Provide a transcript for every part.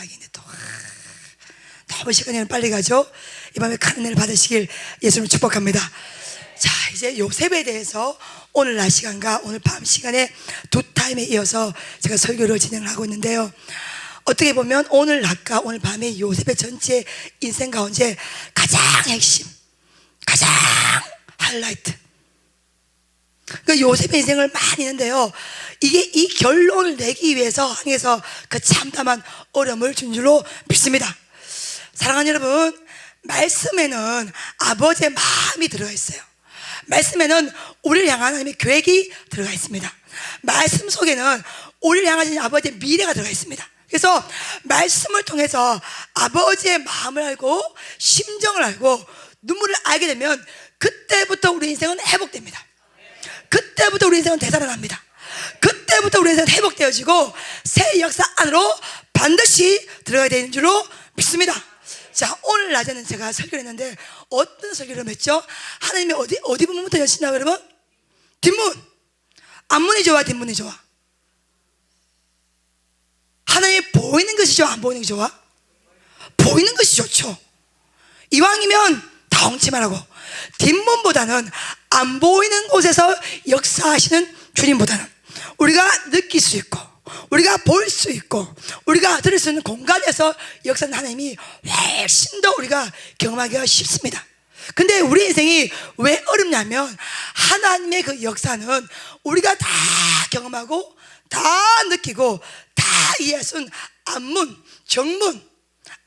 마지막이네 또. 너무 시간이 빨리 가죠. 이 밤에 큰 은혜를 받으시길 예수님 축복합니다. 자, 이제 요셉에 대해서 오늘 낮 시간과 오늘 밤 시간에 두 타임에 이어서 제가 설교를 진행을 하고 있는데요, 어떻게 보면 오늘 낮과 오늘 밤에 요셉의 전체 인생 가운데 가장 핵심, 가장 하이라이트, 그 요셉의 인생을 많이 있는데요, 이게 이 결론을 내기 위해서 하나님께서 그 참담한 어려움을 준 줄로 믿습니다. 사랑하는 여러분, 말씀에는 아버지의 마음이 들어가 있어요. 말씀에는 우리를 향한 하나님의 계획이 들어가 있습니다. 말씀 속에는 우리를 향한 아버지의 미래가 들어가 있습니다. 그래서 말씀을 통해서 아버지의 마음을 알고 심정을 알고 눈물을 알게 되면 그때부터 우리 인생은 회복됩니다. 그때부터 우리 인생은 되살아납니다. 그때부터 우리 인생은 회복되어지고 새 역사 안으로 반드시 들어가야 되는 줄로 믿습니다. 자, 오늘 낮에는 제가 설교를 했는데 어떤 설교를 했죠? 하나님이 어디 부분부터 여신다고 여러분? 뒷문. 앞문이 좋아, 뒷문이 좋아? 하나님이 보이는 것이 좋아, 안 보이는 것이 좋아? 보이는 것이 좋죠. 이왕이면 다 엉치만 하고 뒷문보다는 안 보이는 곳에서 역사하시는 주님보다는 우리가 느낄 수 있고 우리가 볼 수 있고 우리가 들을 수 있는 공간에서 역사하는 하나님이 훨씬 더 우리가 경험하기가 쉽습니다. 근데 우리 인생이 왜 어렵냐면 하나님의 그 역사는 우리가 다 경험하고 다 느끼고 다 이해할 수 있는 앞문, 정문,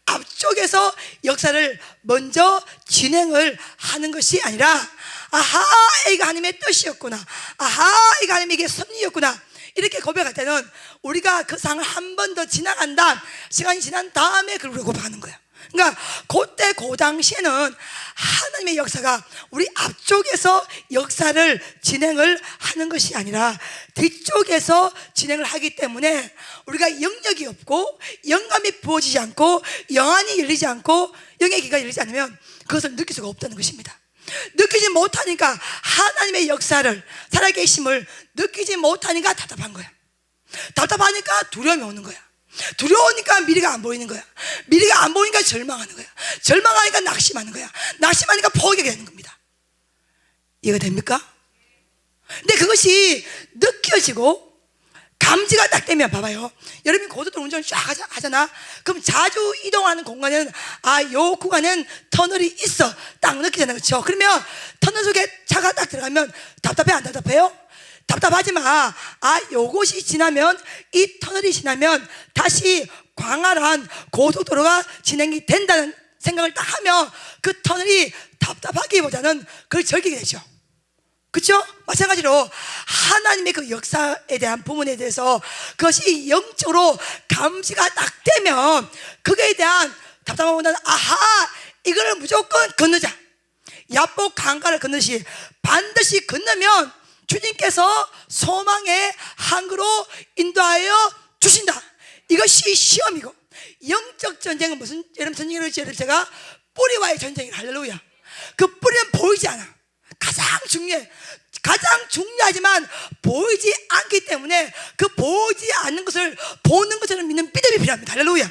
앞쪽에서 역사를 먼저 진행을 하는 것이 아니라, 아하, 이거 하나님의 뜻이었구나, 아하, 이거 하나님의 섭리였구나, 이렇게 고백할 때는 우리가 그 상을 한 번 더 지나간다, 시간이 지난 다음에 그걸 고백하는 거야. 그러니까 그때 그 당시에는 하나님의 역사가 우리 앞쪽에서 역사를 진행을 하는 것이 아니라 뒤쪽에서 진행을 하기 때문에 우리가 영역이 없고 영감이 부어지지 않고 영안이 열리지 않고 영의 귀가 열리지 않으면 그것을 느낄 수가 없다는 것입니다. 느끼지 못하니까 하나님의 역사를, 살아계심을 느끼지 못하니까 답답한 거야. 답답하니까 두려움이 오는 거야. 두려우니까 미래가 안 보이는 거야. 미래가 안 보이니까 절망하는 거야. 절망하니까 낙심하는 거야. 낙심하니까 포기하게 되는 겁니다. 이해가 됩니까? 근데 그것이 느껴지고 감지가 딱 되면, 봐봐요, 여러분이 고속도로 운전을 쫙 하잖아. 그럼 자주 이동하는 공간에는 요 구간엔 터널이 있어 딱 느끼잖아요. 그렇죠? 그러면 터널 속에 차가 딱 들어가면 답답해, 안 답답해요? 답답하지 마. 요것이 지나면, 이 터널이 지나면 다시 광활한 고속도로가 진행이 된다는 생각을 딱 하면 그 터널이 답답하기보다는 그걸 즐기게 되죠. 그렇죠? 마찬가지로 하나님의 그 역사에 대한 부분에 대해서 그것이 영적으로 감지가 딱 되면 그거에 대한 답답함보다는 아하, 이거를 무조건 건너자. 야복 강가를 건너시 반드시 건너면 주님께서 소망의 항구로 인도하여 주신다. 이것이 시험이고, 영적 전쟁은 무슨, 여러분 전쟁이라고 제가 뿌리와의 전쟁이라. 할렐루야. 그 뿌리는 보이지 않아. 가장 중요해. 가장 중요하지만 보이지 않기 때문에 그 보이지 않는 것을 보는 것처럼 믿는 믿음이 필요합니다. 할렐루야.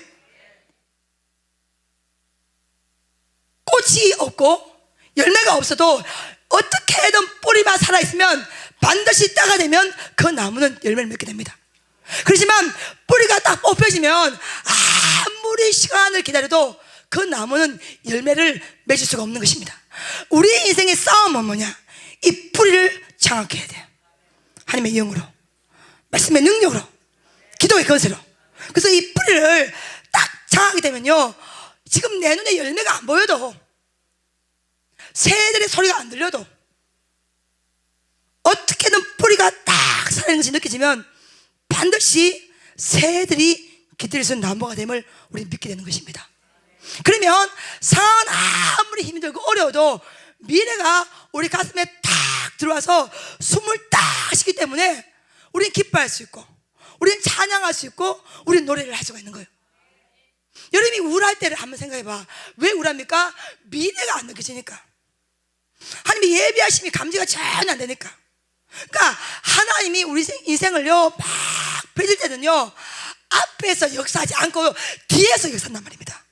꽃이 없고 열매가 없어도 어떻게든 뿌리만 살아있으면 반드시 따가 되면 그 나무는 열매를 맺게 됩니다. 그렇지만 뿌리가 딱 뽑혀지면 아무리 시간을 기다려도 그 나무는 열매를 맺을 수가 없는 것입니다. 우리 인생의 싸움은 뭐냐? 이 뿌리를 장악해야 돼요. 하나님의 영으로, 말씀의 능력으로, 기도의 건세로. 그래서 이 뿌리를 딱 장악하게 되면요, 지금 내 눈에 열매가 안 보여도, 새들의 소리가 안 들려도, 어떻게든 뿌리가 딱 살아있는 것이 느껴지면 반드시 새들이 기다릴 수 있는 나무가 됨을 우리는 믿게 되는 것입니다. 그러면 상황은 아무리 힘이 들고 어려워도 미래가 우리 가슴에 딱 들어와서 숨을 딱 쉬기 때문에 우리는 기뻐할 수 있고, 우리는 찬양할 수 있고, 우리는 노래를 할 수가 있는 거예요. 여러분이 우울할 때를 한번 생각해봐. 왜 우울합니까? 미래가 안 느껴지니까. 하나님의 예비하심이 감지가 전혀 안 되니까. 그러니까 하나님이 우리 인생을요 막 펼칠 때는요 앞에서 역사하지 않고 뒤에서 역사한단 말입니다.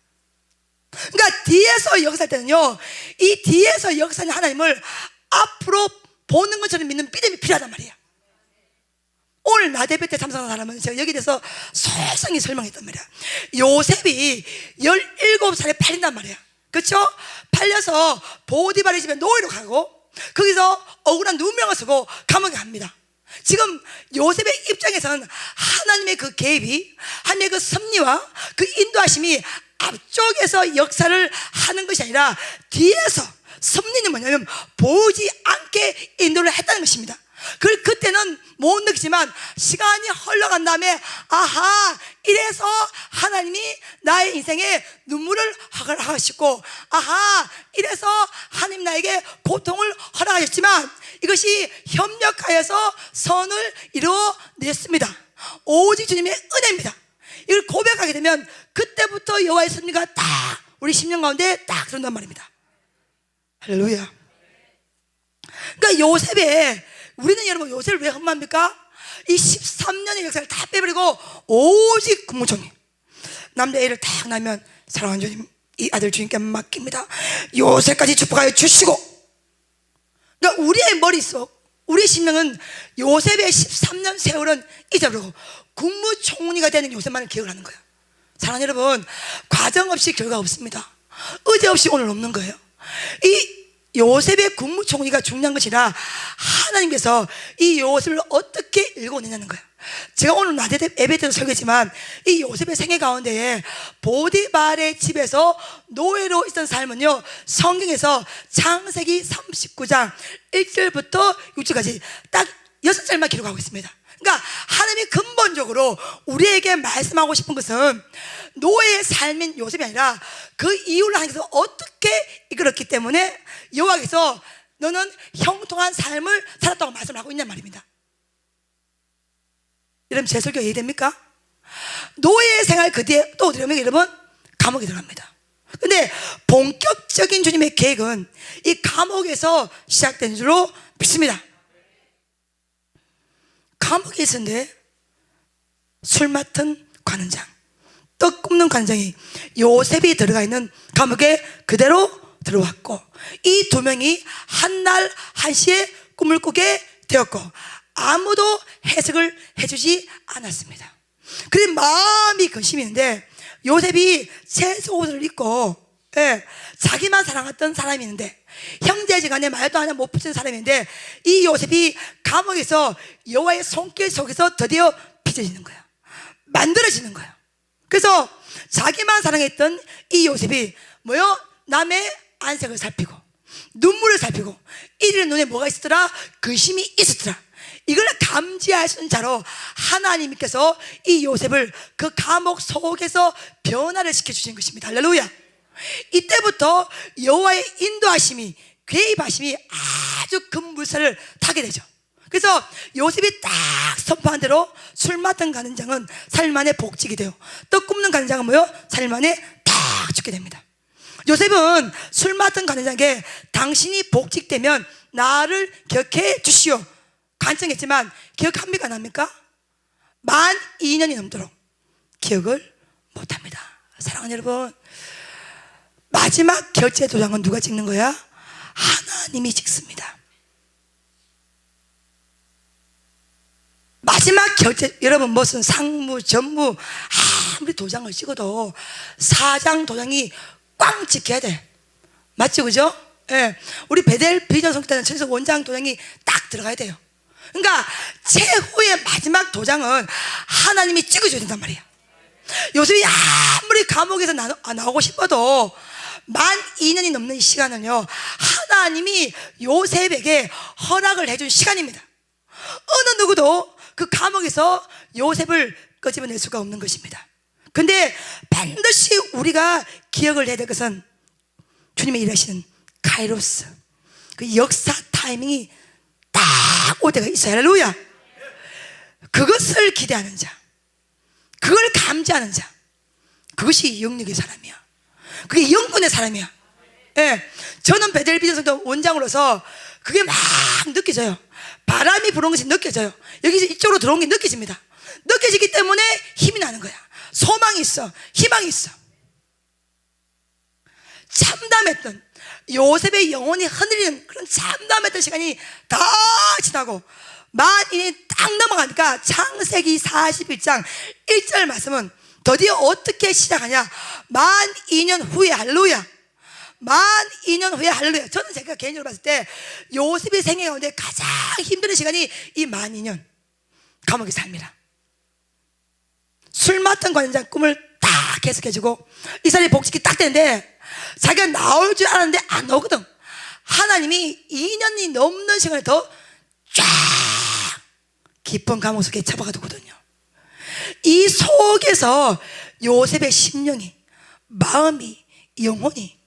그러니까 뒤에서 역사할 때는요, 이 뒤에서 역사하는 하나님을 앞으로 보는 것처럼 믿는 믿음이 필요하단 말이에요. 오늘 나대배 때 참석한 사람은 제가 여기 대해서 소상히 설명했단 말이야. 요셉이 17살에 팔린단 말이야. 그렇죠? 팔려서 보디발의 집에 노예로 가고 거기서 억울한 누명을 쓰고 감옥에 갑니다. 지금 요셉의 입장에서는 하나님의 그 개입이, 하나님의 그 섭리와 그 인도하심이 앞쪽에서 역사를 하는 것이 아니라 뒤에서, 섭리는 뭐냐면 보이지 않게 인도를 했다는 것입니다. 그때는 못 느끼지만 시간이 흘러간 다음에 아하, 이래서 하나님이 나의 인생에 눈물을 허락하시고, 아하, 이래서 하나님 나에게 고통을 허락하셨지만 이것이 협력하여서 선을 이루어냈습니다. 오직 주님의 은혜입니다. 이걸 고백하게 되면 그때부터 여호와의 섭리가 딱 우리 심령 가운데 딱 들어온단 말입니다. 할렐루야. 그러니까 요셉의, 우리는 여러분 요셉을 왜 흠모합니까? 이 13년의 역사를 다 빼버리고 오직 국무총리, 남자 애를 딱 낳으면 사랑하는 주님, 이 아들 주님께 맡깁니다. 요셉까지 축복하여 주시고. 그러니까 우리의 머릿속, 우리의 심령은 요셉의 13년 세월은 잊어버리고 국무총리가 되는 요셉만을 기억을 하는 거예요. 사랑하는 여러분, 과정 없이 결과 없습니다. 의지 없이 오늘 없는 거예요. 이 요셉의 국무총리가 중요한 것이라 하나님께서 이 요셉을 어떻게 읽어내냐는 거예요. 제가 오늘 낮에 예배 때도 설교했지만 이 요셉의 생애 가운데에 보디발의 집에서 노예로 있던 삶은요, 성경에서 창세기 39장 1절부터 6절까지 딱 6절만 기록하고 있습니다. 그러니까 하나님이 근본적으로 우리에게 말씀하고 싶은 것은 노예의 삶인 요셉이 아니라 그 이후를 하나님께서 어떻게 이끌었기 때문에 여호와께서 너는 형통한 삶을 살았다고 말씀을 하고 있냔 말입니다. 여러분, 제 설교 이해됩니까? 노예의 생활 그 뒤에 또 어디로 가면 여러분 감옥에 들어갑니다. 근데 본격적인 주님의 계획은 이 감옥에서 시작된 줄로 믿습니다. 감옥에 있었는데 술 맡은 관원장, 떡 굽는 관원장이 요셉이 들어가 있는 감옥에 그대로 들어왔고, 이 두 명이 한날 한시에 꿈을 꾸게 되었고 아무도 해석을 해주지 않았습니다. 그래 마음이 근심했는데 요셉이 새 속옷을 입고, 자기만 사랑했던 사람이 있는데, 형제지간에 말도 하나 못 붙이는 사람인데, 이 요셉이 감옥에서 여호와의 손길 속에서 드디어 빚어지는 거야. 만들어지는 거야. 그래서 자기만 사랑했던 이 요셉이 뭐요? 남의 안색을 살피고 눈물을 살피고, 이들의 눈에 뭐가 있었더라? 근심이 있었더라. 이걸 감지할 수 있는 자로 하나님께서 이 요셉을 그 감옥 속에서 변화를 시켜주신 것입니다. 할렐루야. 이때부터 여호와의 인도하심이, 개입하심이 아주 큰 물살을 타게 되죠. 그래서 요셉이 딱 선포한 대로 술 맡은 관원장은 3일 만에 복직이 돼요. 떡 굽는 관원장은 뭐요? 3일 만에 딱 죽게 됩니다. 요셉은 술 맡은 관원장에게 당신이 복직되면 나를 기억해 주시오 간청했지만 기억합니까? 안 합니까? 만 2년이 넘도록 기억을 못합니다. 사랑하는 여러분, 마지막 결제 도장은 누가 찍는 거야? 하나님이 찍습니다. 마지막 결제, 여러분 무슨 상무, 전무 아무리 도장을 찍어도 사장 도장이 꽝 찍혀야 돼. 맞죠? 그죠? 예. 우리 베델 비전 성교 때는 전서 원장 도장이 딱 들어가야 돼요. 그러니까 최후의 마지막 도장은 하나님이 찍어줘야 된단 말이야. 요셉이 아무리 감옥에서 나오고 싶어도 만 2년이 넘는 이 시간은요, 하나님이 요셉에게 허락을 해준 시간입니다. 어느 누구도 그 감옥에서 요셉을 끄집어낼 수가 없는 것입니다. 근데 반드시 우리가 기억을 해야 될 것은 주님의 일하시는 카이로스, 그 역사 타이밍이 딱 올 때가 있어요. 할렐루야. 그것을 기대하는 자, 그걸 감지하는 자, 그것이 영역의 사람이야. 그게 영분의 사람이야. 예, 저는 베델 비전성도 원장으로서 그게 막 느껴져요. 바람이 부는 것이 느껴져요. 여기서 이쪽으로 들어온 게 느껴집니다. 느껴지기 때문에 힘이 나는 거야. 소망이 있어, 희망이 있어. 참담했던 요셉의 영혼이 흔들리는 그런 참담했던 시간이 다 지나고 만 2년이 딱 넘어가니까 창세기 41장 1절 말씀은 드디어 어떻게 시작하냐? 만 2년 후에, 할렐루야, 만 2년 후에, 할렐루야. 저는 제가 개인적으로 봤을 때 요셉의 생애 가운데 가장 힘든 시간이 이 만 2년 감옥의 삶이라. 술 맡은 관장 꿈을 딱 계속해주고 이 사람이 복직이 딱 되는데 자기가 나올 줄 알았는데 안 나오거든. 하나님이 2년이 넘는 시간을 더 쫙 깊은 감옥 속에 잡아가두거든요. 이 속에서 요셉의 심령이, 마음이, 영혼이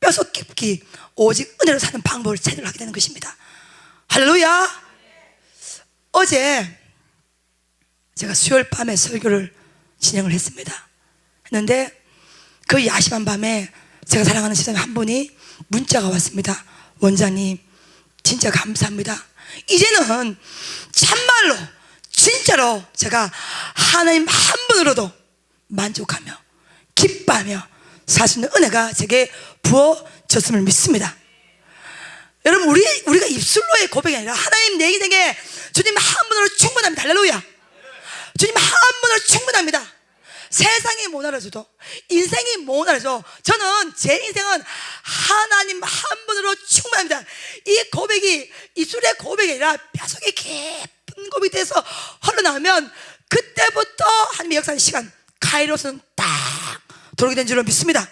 뼈속 깊이 오직 은혜로 사는 방법을 제대로 하게 되는 것입니다. 할렐루야. 어제 제가 수요일 밤에 설교를 진행을 했습니다. 했는데 그 야심한 밤에 제가 사랑하는 시장님 한 분이 문자가 왔습니다. 원장님 진짜 감사합니다. 이제는 참말로 진짜로 제가 하나님 한 분으로도 만족하며 기뻐하며 살 수 있는 은혜가 제게 부어졌음을 믿습니다. 여러분, 우리가 입술로의 고백이 아니라 하나님 내 인생에 주님 한 분으로 충분합니다. 할렐루야. 주님 한 분으로 충분합니다. 세상이 못 알아줘도, 인생이 못 알아줘, 저는 제 인생은 하나님 한 분으로 충분합니다. 이 고백이 입술의 고백이 아니라 뼈속에 깊은 고백이 돼서 흘러나오면 그때부터 하나님의 역사하는 시간 카이로스는 딱 들어오게 된 줄로 믿습니다.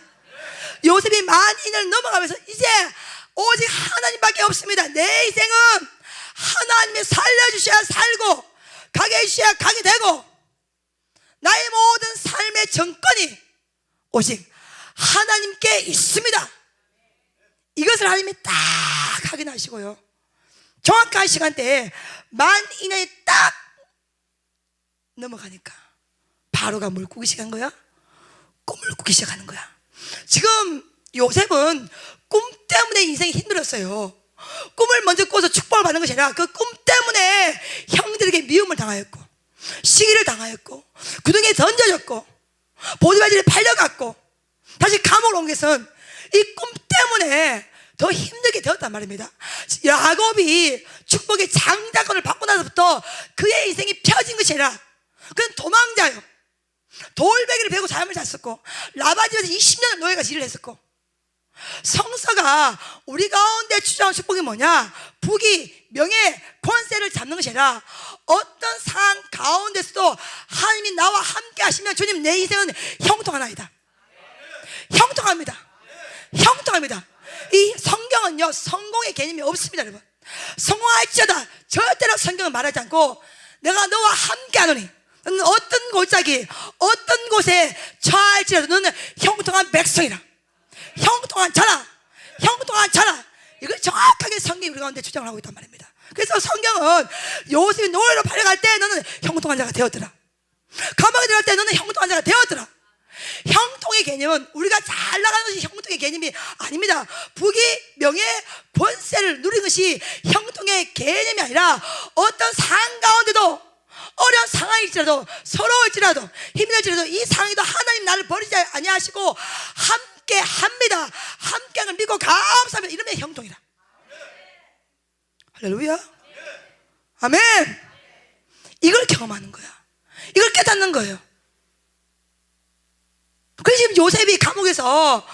요셉이 만 2년을 넘어가면서 이제 오직 하나님밖에 없습니다. 내 인생은 하나님이 살려주셔야 살고 가게 해주셔야 가게 되고 나의 모든 삶의 정권이 오직 하나님께 있습니다. 이것을 하나님이 딱 확인하시고요, 정확한 시간대에 만 2년이 딱 넘어가니까 바로가 뭘 꾸기 시작한 거야? 꿈을 꾸기 시작하는 거야. 지금 요셉은 꿈 때문에 인생이 힘들었어요. 꿈을 먼저 꿔서 축복을 받는 것이 아니라 그 꿈 때문에 형들에게 미움을 당하였고 시기를 당하였고 구덩이에 던져졌고 보디발질에 팔려갔고 다시 감옥으로 온 것은 이 꿈 때문에 더 힘들게 되었단 말입니다. 야곱이 축복의 장자권을 받고 나서부터 그의 인생이 펴진 것이 아니라 그는 도망자요, 돌베개를 베고 잠을 잤었고 라바집에서 20년을 노예가서 일을 했었고, 성서가 우리 가운데 추정한 축복이 뭐냐? 부귀, 명예, 권세를 잡는 것이 아니라 어떤 상황 가운데서도 하나님이 나와 함께 하시면 주님 내 인생은 형통하나이다. 형통합니다. 형통합니다. 이 성경은요 성공의 개념이 없습니다. 여러분, 성공할지어다 절대로 성경은 말하지 않고 내가 너와 함께 하노니 너는 어떤 골짜기 어떤 곳에 처할지라도 너는 형통한 백성이라, 형통한 자라, 형통한 자라. 이걸 정확하게 성경이 우리 가운데 주장을 하고 있단 말입니다. 그래서 성경은 요셉이 노예로 팔려갈 때 너는 형통한 자가 되었더라, 감옥에 들어갈 때 너는 형통한 자가 되었더라. 형통의 개념은 우리가 잘 나가는 것이 형통의 개념이 아닙니다. 부귀, 명예, 권세를 누리는 것이 형통의 개념이 아니라 어떤 상황 가운데도 어려운 상황일지라도 서러울지라도 힘들지라도 이 상황에도 하나님 나를 버리지 아니하시고 함께 합니다. 함께하는 믿고 감사합니다. 이러면 형통이다. 할렐루야. 아멘. 이걸 경험하는 거야. 이걸 깨닫는 거예요. 그래서 지금 요셉이 감옥에서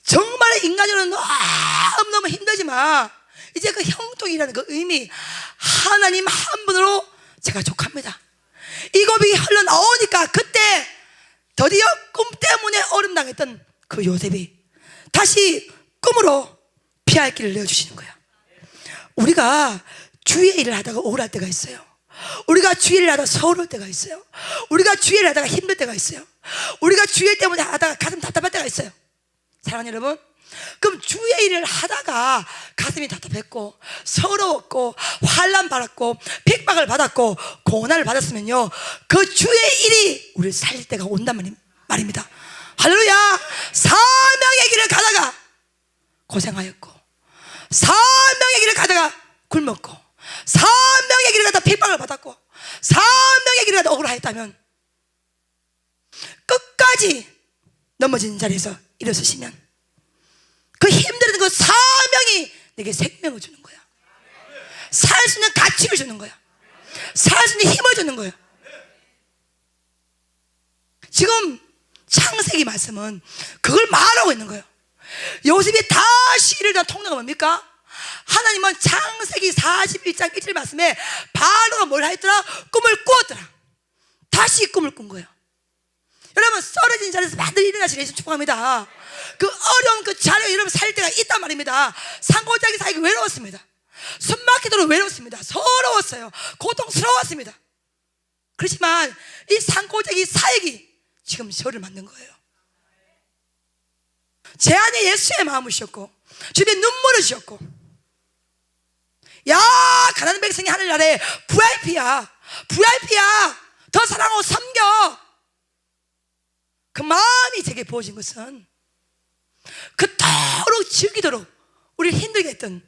정말 인간적으로 너무너무 힘들지만 이제 그 형통이라는 그 의미, 하나님 한 분으로 제가 족합니다. 이 고백이 흘러나오니까 그때 드디어 꿈 때문에 어림당했던 그 요셉이 다시 꿈으로 피할 길을 내어주시는 거야. 우리가 주의 일을 하다가 우울할 때가 있어요. 우리가 주의 일을 하다가 서러울 때가 있어요. 우리가 주의 일을 하다가 힘들 때가 있어요. 우리가 주의 일 때문에 하다가 가슴 답답할 때가 있어요. 사랑하는 여러분, 그럼 주의 일을 하다가 가슴이 답답했고 서러웠고 환난 받았고 핍박을 받았고 고난을 받았으면요 그 주의 일이 우리를 살릴 때가 온단 말입니다. 할렐루야. 사명의 길을 가다가 고생하였고 사명의 길을 가다가 굶었고 사명의 길을 가다가 핍박을 받았고 사명의 길이라도 억울하였다면 끝까지 넘어진 자리에서 일어서시면 그 힘들었던 그 사명이 내게 생명을 주는 거야. 살 수 있는 가치를 주는 거야. 살 수 있는 힘을 주는 거야. 지금 창세기 말씀은 그걸 말하고 있는 거예요. 요셉이 다시 일을 한 통로가 뭡니까? 하나님은 창세기 41장 1절 말씀에 바로가 뭘 했더라? 꿈을 꾸었더라. 다시 꿈을 꾼 거예요. 여러분, 쓰러진 자리에서 반드시 일어나시길 예수 축복합니다. 그 어려운 그 자리에 여러분 살 때가 있단 말입니다. 산골짜기 살기 외로웠습니다. 숨막히도록 외로웠습니다. 서러웠어요. 고통스러웠습니다. 그렇지만 이 산골짜기 사역이 지금 저를 만든 거예요. 제 안에 예수의 마음을 주셨고 주변에 눈물을 주셨고, 야, 가난한 백성이 하늘나라에 VIP야. 더 사랑하고 섬겨. 그 마음이 제게 부어진 것은 그토록 즐기도록 우리를 힘들게 했던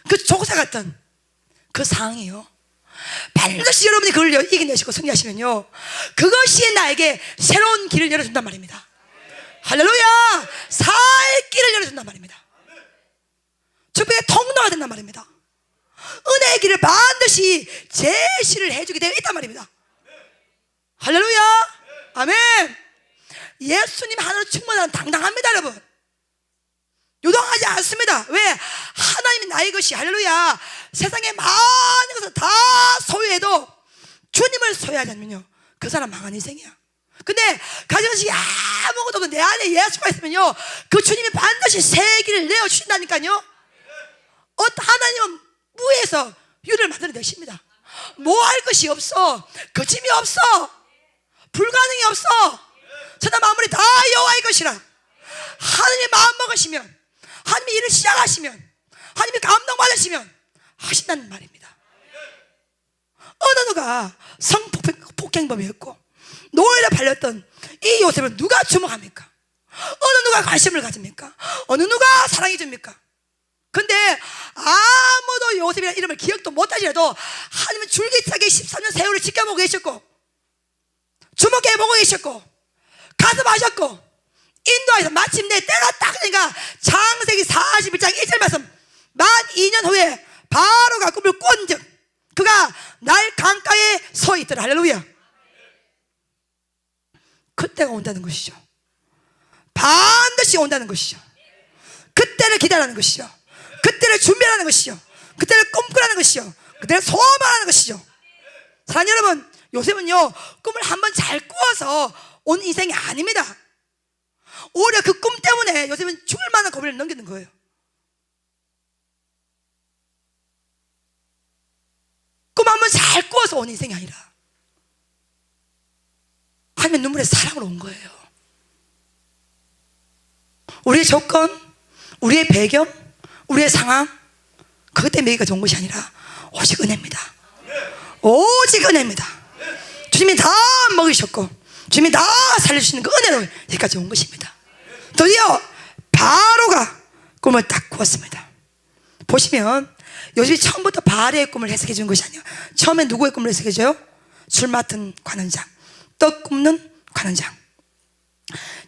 그 조사 같던 그 상황이에요. 반드시 여러분이 그걸 이겨내시고 승리하시면요, 그것이 나에게 새로운 길을 열어준단 말입니다. 할렐루야. 살 길을 열어준단 말입니다. 축복의 통로가 된단 말입니다. 은혜의 길을 반드시 제시를 해주게 되어 있단 말입니다. 할렐루야. 아멘. 예수님 하나로 충분한 당당합니다, 여러분. 요동하지 않습니다. 왜? 하나님이 나의 것이, 할렐루야, 세상의 많은 것을 다 소유해도 주님을 소유하지 않으면요, 그 사람 망한 인생이야. 근데 가진 것이 아무것도 없는 내 안에 예수가 있으면요, 그 주님이 반드시 새 길을 내어주신다니까요. 하나님은 무에서 유를 만들어내십니다. 뭐 할 것이 없어. 거침이 없어. 불가능이 없어. 천하 만물이 다 여호와의 것이라. 하나님의 마음 먹으시면, 하나님이 일을 시작하시면, 하나님이 감동받으시면 하신다는 말입니다. 어느 누가 성폭행범이었고 노예를 팔렸던 이 요셉을 누가 주목합니까? 어느 누가 관심을 가집니까? 어느 누가 사랑해 줍니까? 근데 아무도 요셉이라는 이름을 기억도 못하시라도 하나님은 줄기차게 13년 세월을 지켜보고 계셨고, 주목해보고 계셨고, 가슴하셨고, 인도하셔서 마침내 때가 딱 되니까 창세기 41장 1절 말씀, 만 2년 후에 바로가 꿈을 꾼즉 그가 날 강가에 서 있더라. 할렐루야. 그때가 온다는 것이죠. 반드시 온다는 것이죠. 그때를 기다리는 것이죠. 그때를 준비하는 것이죠. 그때를 꿈꾸라는 것이죠. 그때를 소망하는 것이죠. 사랑하는 여러분, 요셉은요, 꿈을 한번 잘 꾸어서 온 인생이 아닙니다. 오히려 그 꿈 때문에 요셉은 죽을 만한 고비를 넘기는 거예요. 꿈 한번 잘 꾸어서 온 인생이 아니라 하나님의 눈물의 사랑으로 온 거예요. 우리의 조건, 우리의 배경, 우리의 상황, 그것 때문에 여기가 좋은 것이 아니라 오직 은혜입니다. 오직 은혜입니다. 주님이 다 먹이셨고 주님이 다 살려주시는 그 은혜로 여기까지 온 것입니다. 드디어 바로가 꿈을 딱 꾸었습니다. 보시면 요셉이 처음부터 바알의 꿈을 해석해 준 것이 아니에요. 처음에 누구의 꿈을 해석해 줘요? 술 맡은 관원장, 떡 굽는 관원장.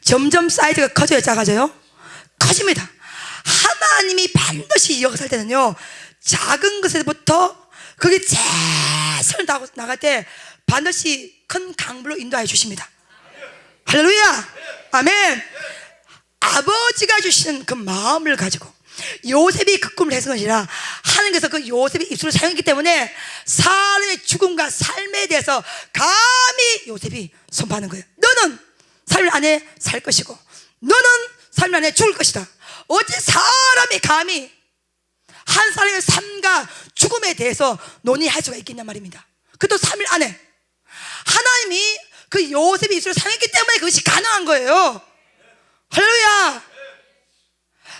점점 사이즈가 커져요, 작아져요? 커집니다. 하나님이 반드시 역사할 때는요, 작은 것에부터 그게 최선을 다하고 나갈 때 반드시 큰 강물로 인도해 주십니다. 할렐루야. 아멘. 아버지가 주시는 그 마음을 가지고 요셉이 그 꿈을 해석한 것이라 하나님께서 그 요셉의 입술을 사용했기 때문에 사람의 죽음과 삶에 대해서 감히 요셉이 선포하는 거예요. 너는 삶 안에 살 것이고 너는 삶 안에 죽을 것이다. 어찌 사람이 감히 한 사람의 삶과 죽음에 대해서 논의할 수가 있겠냐 말입니다. 그것도 3일 안에 하나님이 그 요셉의 입술을 사용했기 때문에 그것이 가능한 거예요. 할렐루야.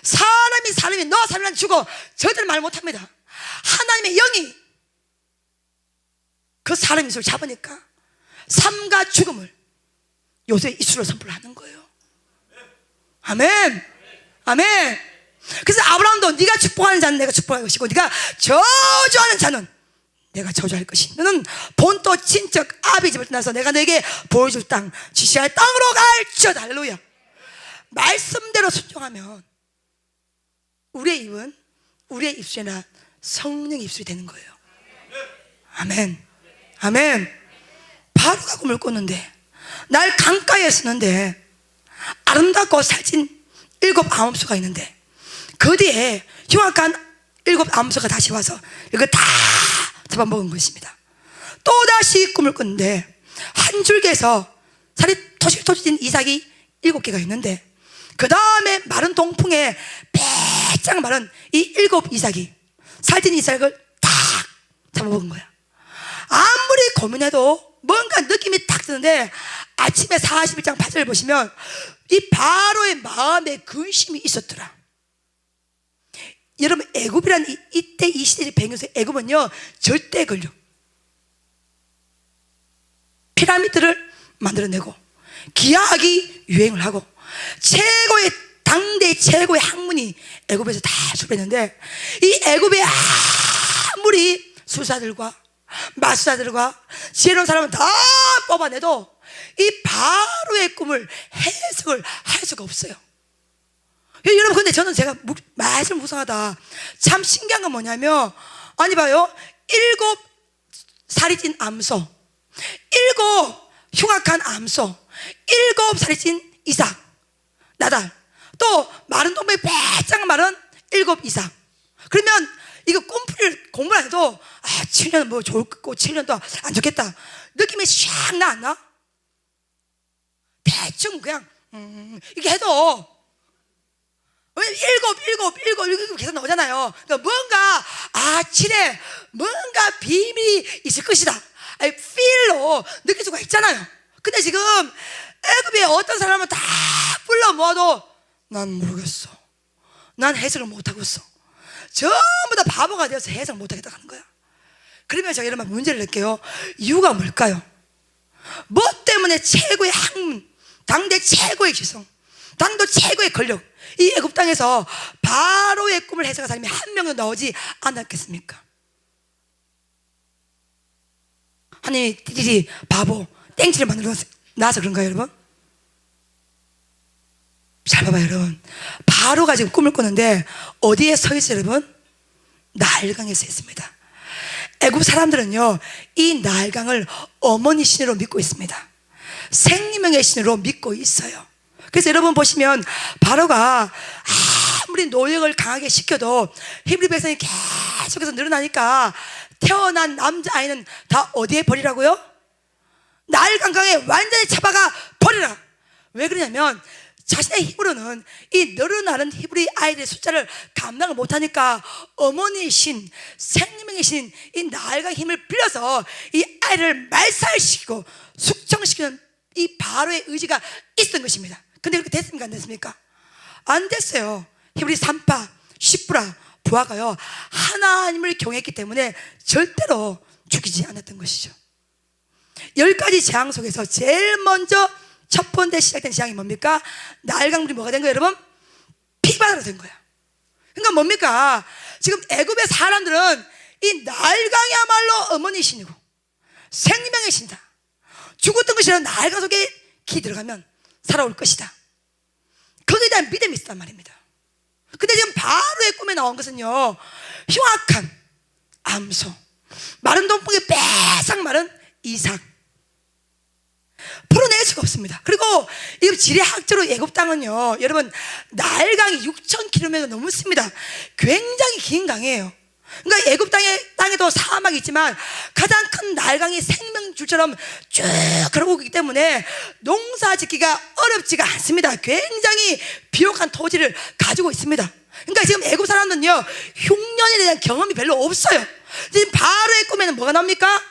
사람이 너 살면 죽어 저들 말 못합니다. 하나님의 영이 그 사람의 입술을 잡으니까 삶과 죽음을 요셉의 입술로 선포를 하는 거예요. 아멘. 아멘. 그래서 아브라함도 네가 축복하는 자는 내가 축복할 것이고 네가 저주하는 자는 내가 저주할 것이 너는 본토 친척 아비 집을 떠나서 내가 너에게 보여줄 땅 지시할 땅으로 갈지어다. 할렐루야. 말씀대로 순종하면 우리의 입은 우리의 입술이나 성령의 입술이 되는 거예요. 아멘. 아멘. 바로가 꿈을 꿨는데 날 강가에 쓰는데 아름답고 살찐 7 암흑수가 있는데 그 뒤에 흉악한 7 암흑수가 다시 와서 이거 다 잡아먹은 것입니다. 또다시 꿈을 꿨는데 한 줄기에서 살이 토실토실진 이삭이 7개가 있는데 그 다음에 마른 동풍에 배짱 마른 이 7 이삭이 살찐 이삭을 딱 잡아먹은 거야. 아무리 고민해도 뭔가 느낌이 딱 드는데 아침에 41장 8절을 보시면 이 바로의 마음에 근심이 있었더라. 여러분 애굽이란 이때 이 시대의 배경에서 애굽은요 절대 권력 피라미드를 만들어내고 기하학이 유행을 하고 최고의 당대 최고의 학문이 애굽에서 다 수립했는데 이 애굽의 아무리 수사들과 마수사들과 지혜로운 사람은 다 뽑아내도 이 바로의 꿈을 해석을 할 수가 없어요. 여러분 근데 저는 제가 말씀 묵상하다 참 신기한 건 뭐냐면 아니 봐요 7 살이 찐 암소 7 흉악한 암소 7 살이 찐 이삭 나달 또 마른 동맥 배짱 마른 7 이삭 그러면 이거 꿈풀이를 공부를 안 해도 7년 뭐 좋을 거고 7년도 안 좋겠다 느낌이 샥 나 안 나? 대충 그냥 이렇게 해도 왜냐면 7 계속 나오잖아요. 그러니까 뭔가 7에 뭔가 비밀이 있을 것이다 필로 느낄 수가 있잖아요. 근데 지금 애굽에 어떤 사람은 다 불러 모아도 난 모르겠어 난 해석을 못하고 있어 전부 다 바보가 되어서 해석을 못하겠다 하는 거야. 그러면 제가 이런 문제를 낼게요. 이유가 뭘까요? 뭐 때문에 최고의 학문 당대 최고의 기성 당도 최고의 권력 이 애굽 땅에서 바로의 꿈을 해석한 사람이 한 명도 나오지 않았겠습니까? 하나님이 띠리리 바보 땡치를 만들어 놔서 그런가요 여러분? 잘 봐봐요 여러분. 바로가 지금 꿈을 꿨는데 어디에 서 있어요 여러분? 나일강에 서 있습니다. 애굽 사람들은요 이 나일강을 어머니 신으로 믿고 있습니다. 생명의 신으로 믿고 있어요. 그래서 여러분 보시면 바로가 아무리 노역을 강하게 시켜도 히브리 백성이 계속해서 늘어나니까 태어난 남자아이는 다 어디에 버리라고요? 나일강강에 완전히 잡아가 버리라. 왜 그러냐면 자신의 힘으로는 이 늘어나는 히브리 아이들의 숫자를 감당을 못하니까 어머니의 신, 생명의 신, 이 나일강 힘을 빌려서 이 아이를 말살시키고 숙청시키는 이 바로의 의지가 있었던 것입니다. 근데 그렇게 됐습니까? 안 됐습니까? 안 됐어요. 히브리 산파, 시브라, 부하가요 하나님을 경외했기 때문에 절대로 죽이지 않았던 것이죠. 10가지 재앙 속에서 제일 먼저 첫 번째 시작된 재앙이 뭡니까? 나일강물이 뭐가 된 거예요 여러분? 피바다로 된 거야. 그러니까 뭡니까? 지금 애굽의 사람들은 이 나일강이야말로 어머니 신이고 생명의 신이다. 죽었던 것이라 나일강 속에 기 들어가면 살아올 것이다. 거기에 대한 믿음이 있단 말입니다. 근데 지금 바로의 꿈에 나온 것은요 흉악한 암소 마른 동풍에 빼싹 마른 이삭 풀어낼 수가 없습니다. 그리고 이 지리학적으로 애굽 땅은요 여러분 나일강이 6,000km 넘습니다. 굉장히 긴 강이에요. 그러니까 애굽 땅에도 사막이 있지만 가장 큰 나일강이 생명줄처럼 쭉 흐르고 있기 때문에 농사 짓기가 어렵지가 않습니다. 굉장히 비옥한 토지를 가지고 있습니다. 그러니까 지금 애굽 사람들은요 흉년에 대한 경험이 별로 없어요. 지금 바로의 꿈에는 뭐가 나옵니까?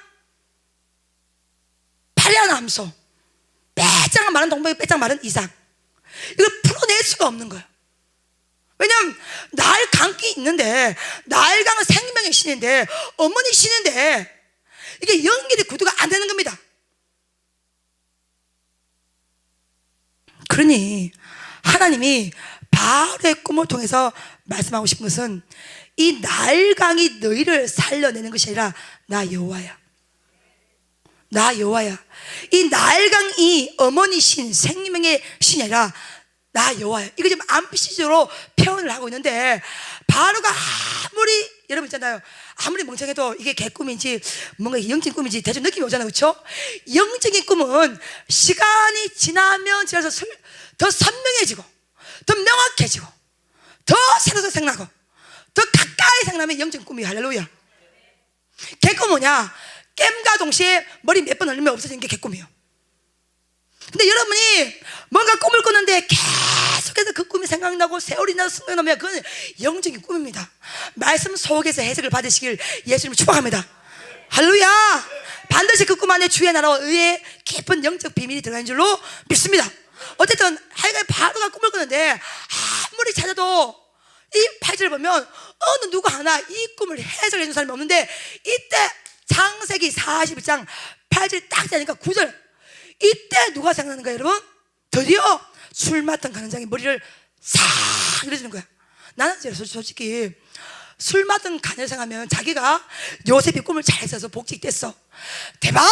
파리한 암소, 빼짝 마른 동백이 빼짝 마른 이삭. 이걸 풀어낼 수가 없는 거예요. 왜냐하면 나일강이 있는데 나일강은 생명의 신인데 어머니 신인데 이게 연결이 구두가 안 되는 겁니다. 그러니 하나님이 바로의 꿈을 통해서 말씀하고 싶은 것은 이 날강이 너희를 살려내는 것이 아니라 나 여호와야. 나 여호와야. 이 날강이 어머니 신, 생명의 신이 아니라 나 여호와야. 이거 지금 암시적으로 표현을 하고 있는데, 바로가 아무리, 여러분 있잖아요, 아무리 멍청해도 이게 개꿈인지 뭔가 영적인 꿈인지 대충 느낌이 오잖아요, 그렇죠? 영적인 꿈은 시간이 지나면 지나서 더 선명해지고, 더 명확해지고, 더 새로서 생각나고, 더 가까이 생각나면 영적인 꿈이에요. 할렐루야. 개꿈은 뭐냐? 깸과 동시에 머리 몇 번 흘리면 없어지는 게 개꿈이에요. 근데 여러분이 뭔가 꿈을 꾸는데 계속해서 그 꿈이 생각나고 세월이 나서 생각나면 그건 영적인 꿈입니다. 말씀 속에서 해석을 받으시길 예수님을 축복합니다. 할렐루야. 반드시 그 꿈 안에 주의 나라와 의의 깊은 영적 비밀이 들어가는 줄로 믿습니다. 어쨌든 하여간 바로가 꿈을 꾸는데 아무리 찾아도 이 8절을 보면 어느 누구 하나 이 꿈을 해석해 주는 사람이 없는데, 이때 창세기 41장 8절 딱 되니까 9절, 이때 누가 생각나는 거예요, 여러분? 드디어 술 맡은 간장이 머리를 싹 이래주는 거야. 나는 솔직히 술 맡은 간을 생각하면 자기가 요셉이 꿈을 잘 써서 복직됐어, 대박!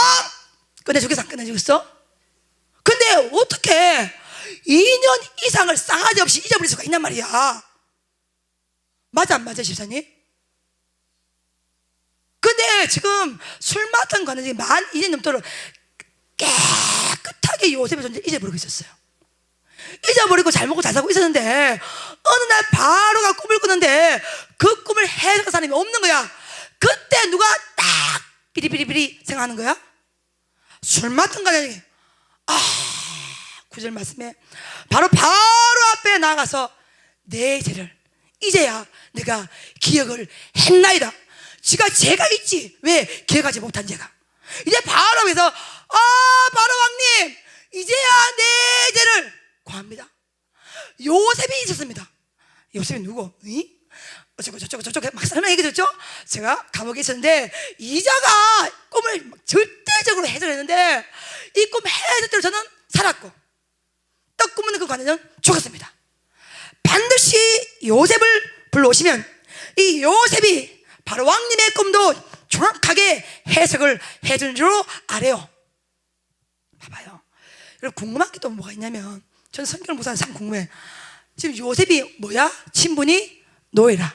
끝내주겠어, 안 끝내주겠어? 근데 어떻게 2년 이상을 싸가지 없이 잊어버릴 수가 있단 말이야. 맞아 안 맞아, 집사님? 근데 지금 술 맡은 간은 지금 만 2년 넘도록 깨끗하게 요셉의 존재를 잊어버리고 있었어요. 잊어버리고 잘 먹고 잘 살고 있었는데, 어느 날 바로가 꿈을 꾸는데 그 꿈을 해석한 사람이 없는 거야. 그때 누가 딱 비리비리비리 생각하는 거야? 술 맡은 간이 9절 말씀에 바로 앞에 나가서 내 죄를 이제야 내가 기억을 했나이다. 지가 죄가 있지, 왜 기억하지 못한 죄가. 이제 바로 앞에서 바로 왕님, 이제야 내 죄를 고합니다. 요셉이 있었습니다. 요셉이 누구? 저쪽 막 설명해 줬죠? 제가 감옥에 있었는데 이자가 꿈을 절대적으로 해석했는데, 이 꿈 해석대로 저는 살았고 떡 꾸미는 그 관에는 죽었습니다. 반드시 요셉을 불러오시면 이 요셉이 바로 왕님의 꿈도 정확하게 해석을 해주는 줄로 알아요. 봐봐요. 여러분, 궁금한 게 또 뭐가 있냐면, 저는 성경을 보면서 참 궁금해. 지금 요셉이 뭐야? 친분이 노예라.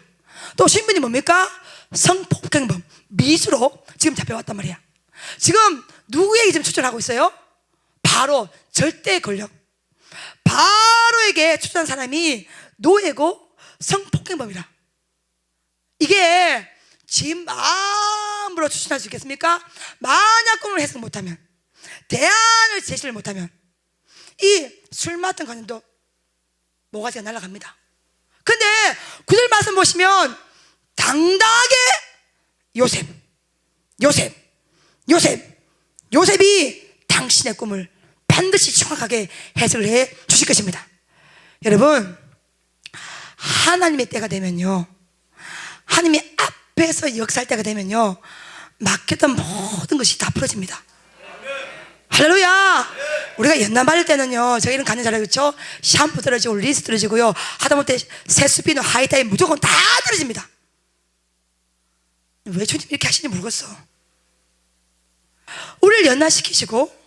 또 신분이 뭡니까? 성폭행범, 미수로 지금 잡혀왔단 말이야. 지금 누구에게 지금 추천하고 있어요? 바로 절대 권력, 바로에게 추천한 사람이 노예고 성폭행범이라. 이게 지금 마음으로 추천할 수 있겠습니까? 만약 꿈을 해석 못하면, 대안을 제시를 못하면 이 술 맡은 관념도 모가지가 날아갑니다. 근데 구절 말씀 보시면 당당하게 요셉이 당신의 꿈을 반드시 정확하게 해석을 해 주실 것입니다. 여러분, 하나님의 때가 되면요, 하나님이 앞에서 역사할 때가 되면요, 막혔던 모든 것이 다 풀어집니다. 할렐루야. 우리가 연남 받을 때는요, 저희는 가는 잘 알겠죠? 샴푸 떨어지고 린스 떨어지고요, 하다못해 세수비누 하이타임 무조건 다 떨어집니다. 왜 주님 이렇게 하시는지 모르겠어. 우리를 연락시키시고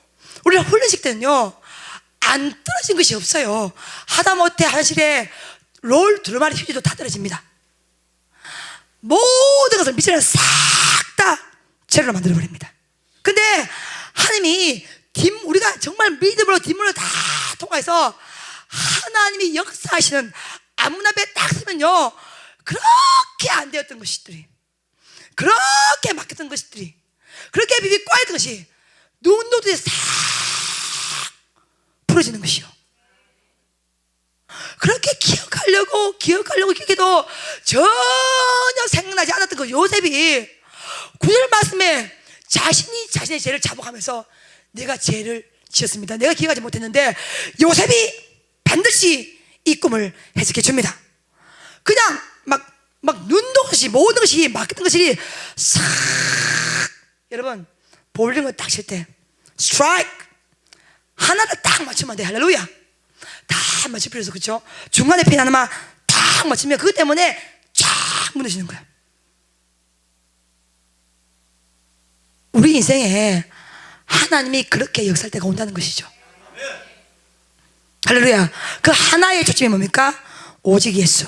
우리를 훈련시킬 때는요, 안 떨어진 것이 없어요. 하다못해 화장실에 롤 두루마리 휴지도 다 떨어집니다. 모든 것을 미천에 싹 다 재료로 만들어버립니다. 근데 하나님이 우리가 정말 믿음으로 뒷문을 다 통과해서 하나님이 역사하시는 아문 앞에 딱 서면요, 그렇게 안 되었던 것들이, 그렇게 막혔던 것들이, 그렇게 비비 꽈였던 것이 눈도들이 싹 풀어지는 것이요. 그렇게 기억하려고 기억해도 전혀 생각나지 않았던 그 요셉이 구절 말씀에 자신의 죄를 자복하면서 내가 죄를 지었습니다, 내가 기억하지 못했는데, 요셉이 반드시 이 꿈을 해석해 줍니다. 그냥 막 눈도 없이 모든 것이 막혔던 것이 싹, 여러분 볼링을 딱 칠 때 스트라이크 하나를 딱 맞추면 돼. 할렐루야. 다 맞출 필요 없어. 그렇죠? 중간에 핀 하나만 딱 맞추면 그것 때문에 쫙 무너지는 거야. 우리 인생에 하나님이 그렇게 역사할 때가 온다는 것이죠. 할렐루야. 그 하나의 초점이 뭡니까? 오직 예수.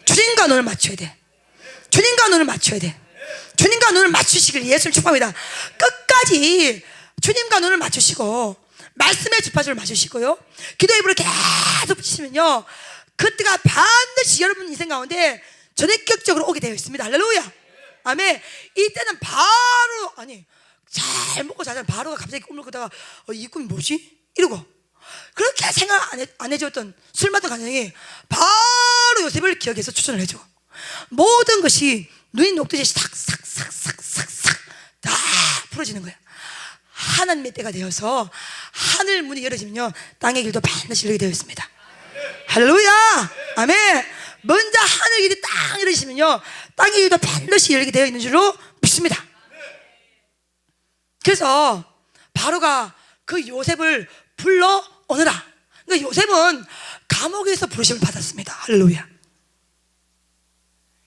주님과 눈을 맞춰야 돼. 주님과 눈을 맞춰야 돼. 주님과 눈을 맞추시길 예수를 축복합니다. 끝까지 주님과 눈을 맞추시고 말씀의 주파수를 맞추시고요, 기도의 불을 계속 붙이시면요, 그때가 반드시 여러분 인생 가운데 전액격적으로 오게 되어 있습니다. 할렐루야. 아멘. 이때는 바로, 아니 잘 먹고 자잖아. 바로가 갑자기 꿈을 꾸다가 이 꿈이 뭐지? 이러고 그렇게 생각 안 해줬던 술 마던 가정이 바로 요셉을 기억해서 추천을 해줘. 모든 것이 눈이 녹듯이 싹싹싹싹싹싹 다 풀어지는 거야. 하나님의 때가 되어서 하늘 문이 열어지면요, 땅의 길도 반드시 열리게 되어 있습니다. 할렐루야. 아멘. 먼저 하늘 길이 딱 열어지면요, 땅의 길도 반드시 열리게 되어 있는 줄로 믿습니다. 그래서 바로가 그 요셉을 불러 오너라. 그러니까 요셉은 감옥에서 부르심을 받았습니다. 할렐루야.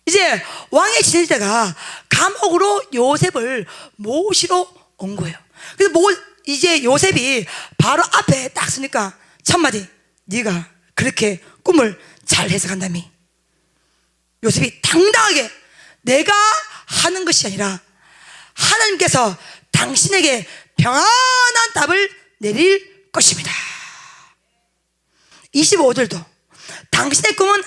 이제 왕의 지낼 때가 감옥으로 요셉을 모시러 온 거예요. 그래서 이제 요셉이 바로 앞에 딱 서니까 첫마디, 네가 그렇게 꿈을 잘 해석한다며. 요셉이 당당하게, 내가 하는 것이 아니라 하나님께서 당신에게 평안한 답을 내릴 것입니다. 25절도 당신의 꿈은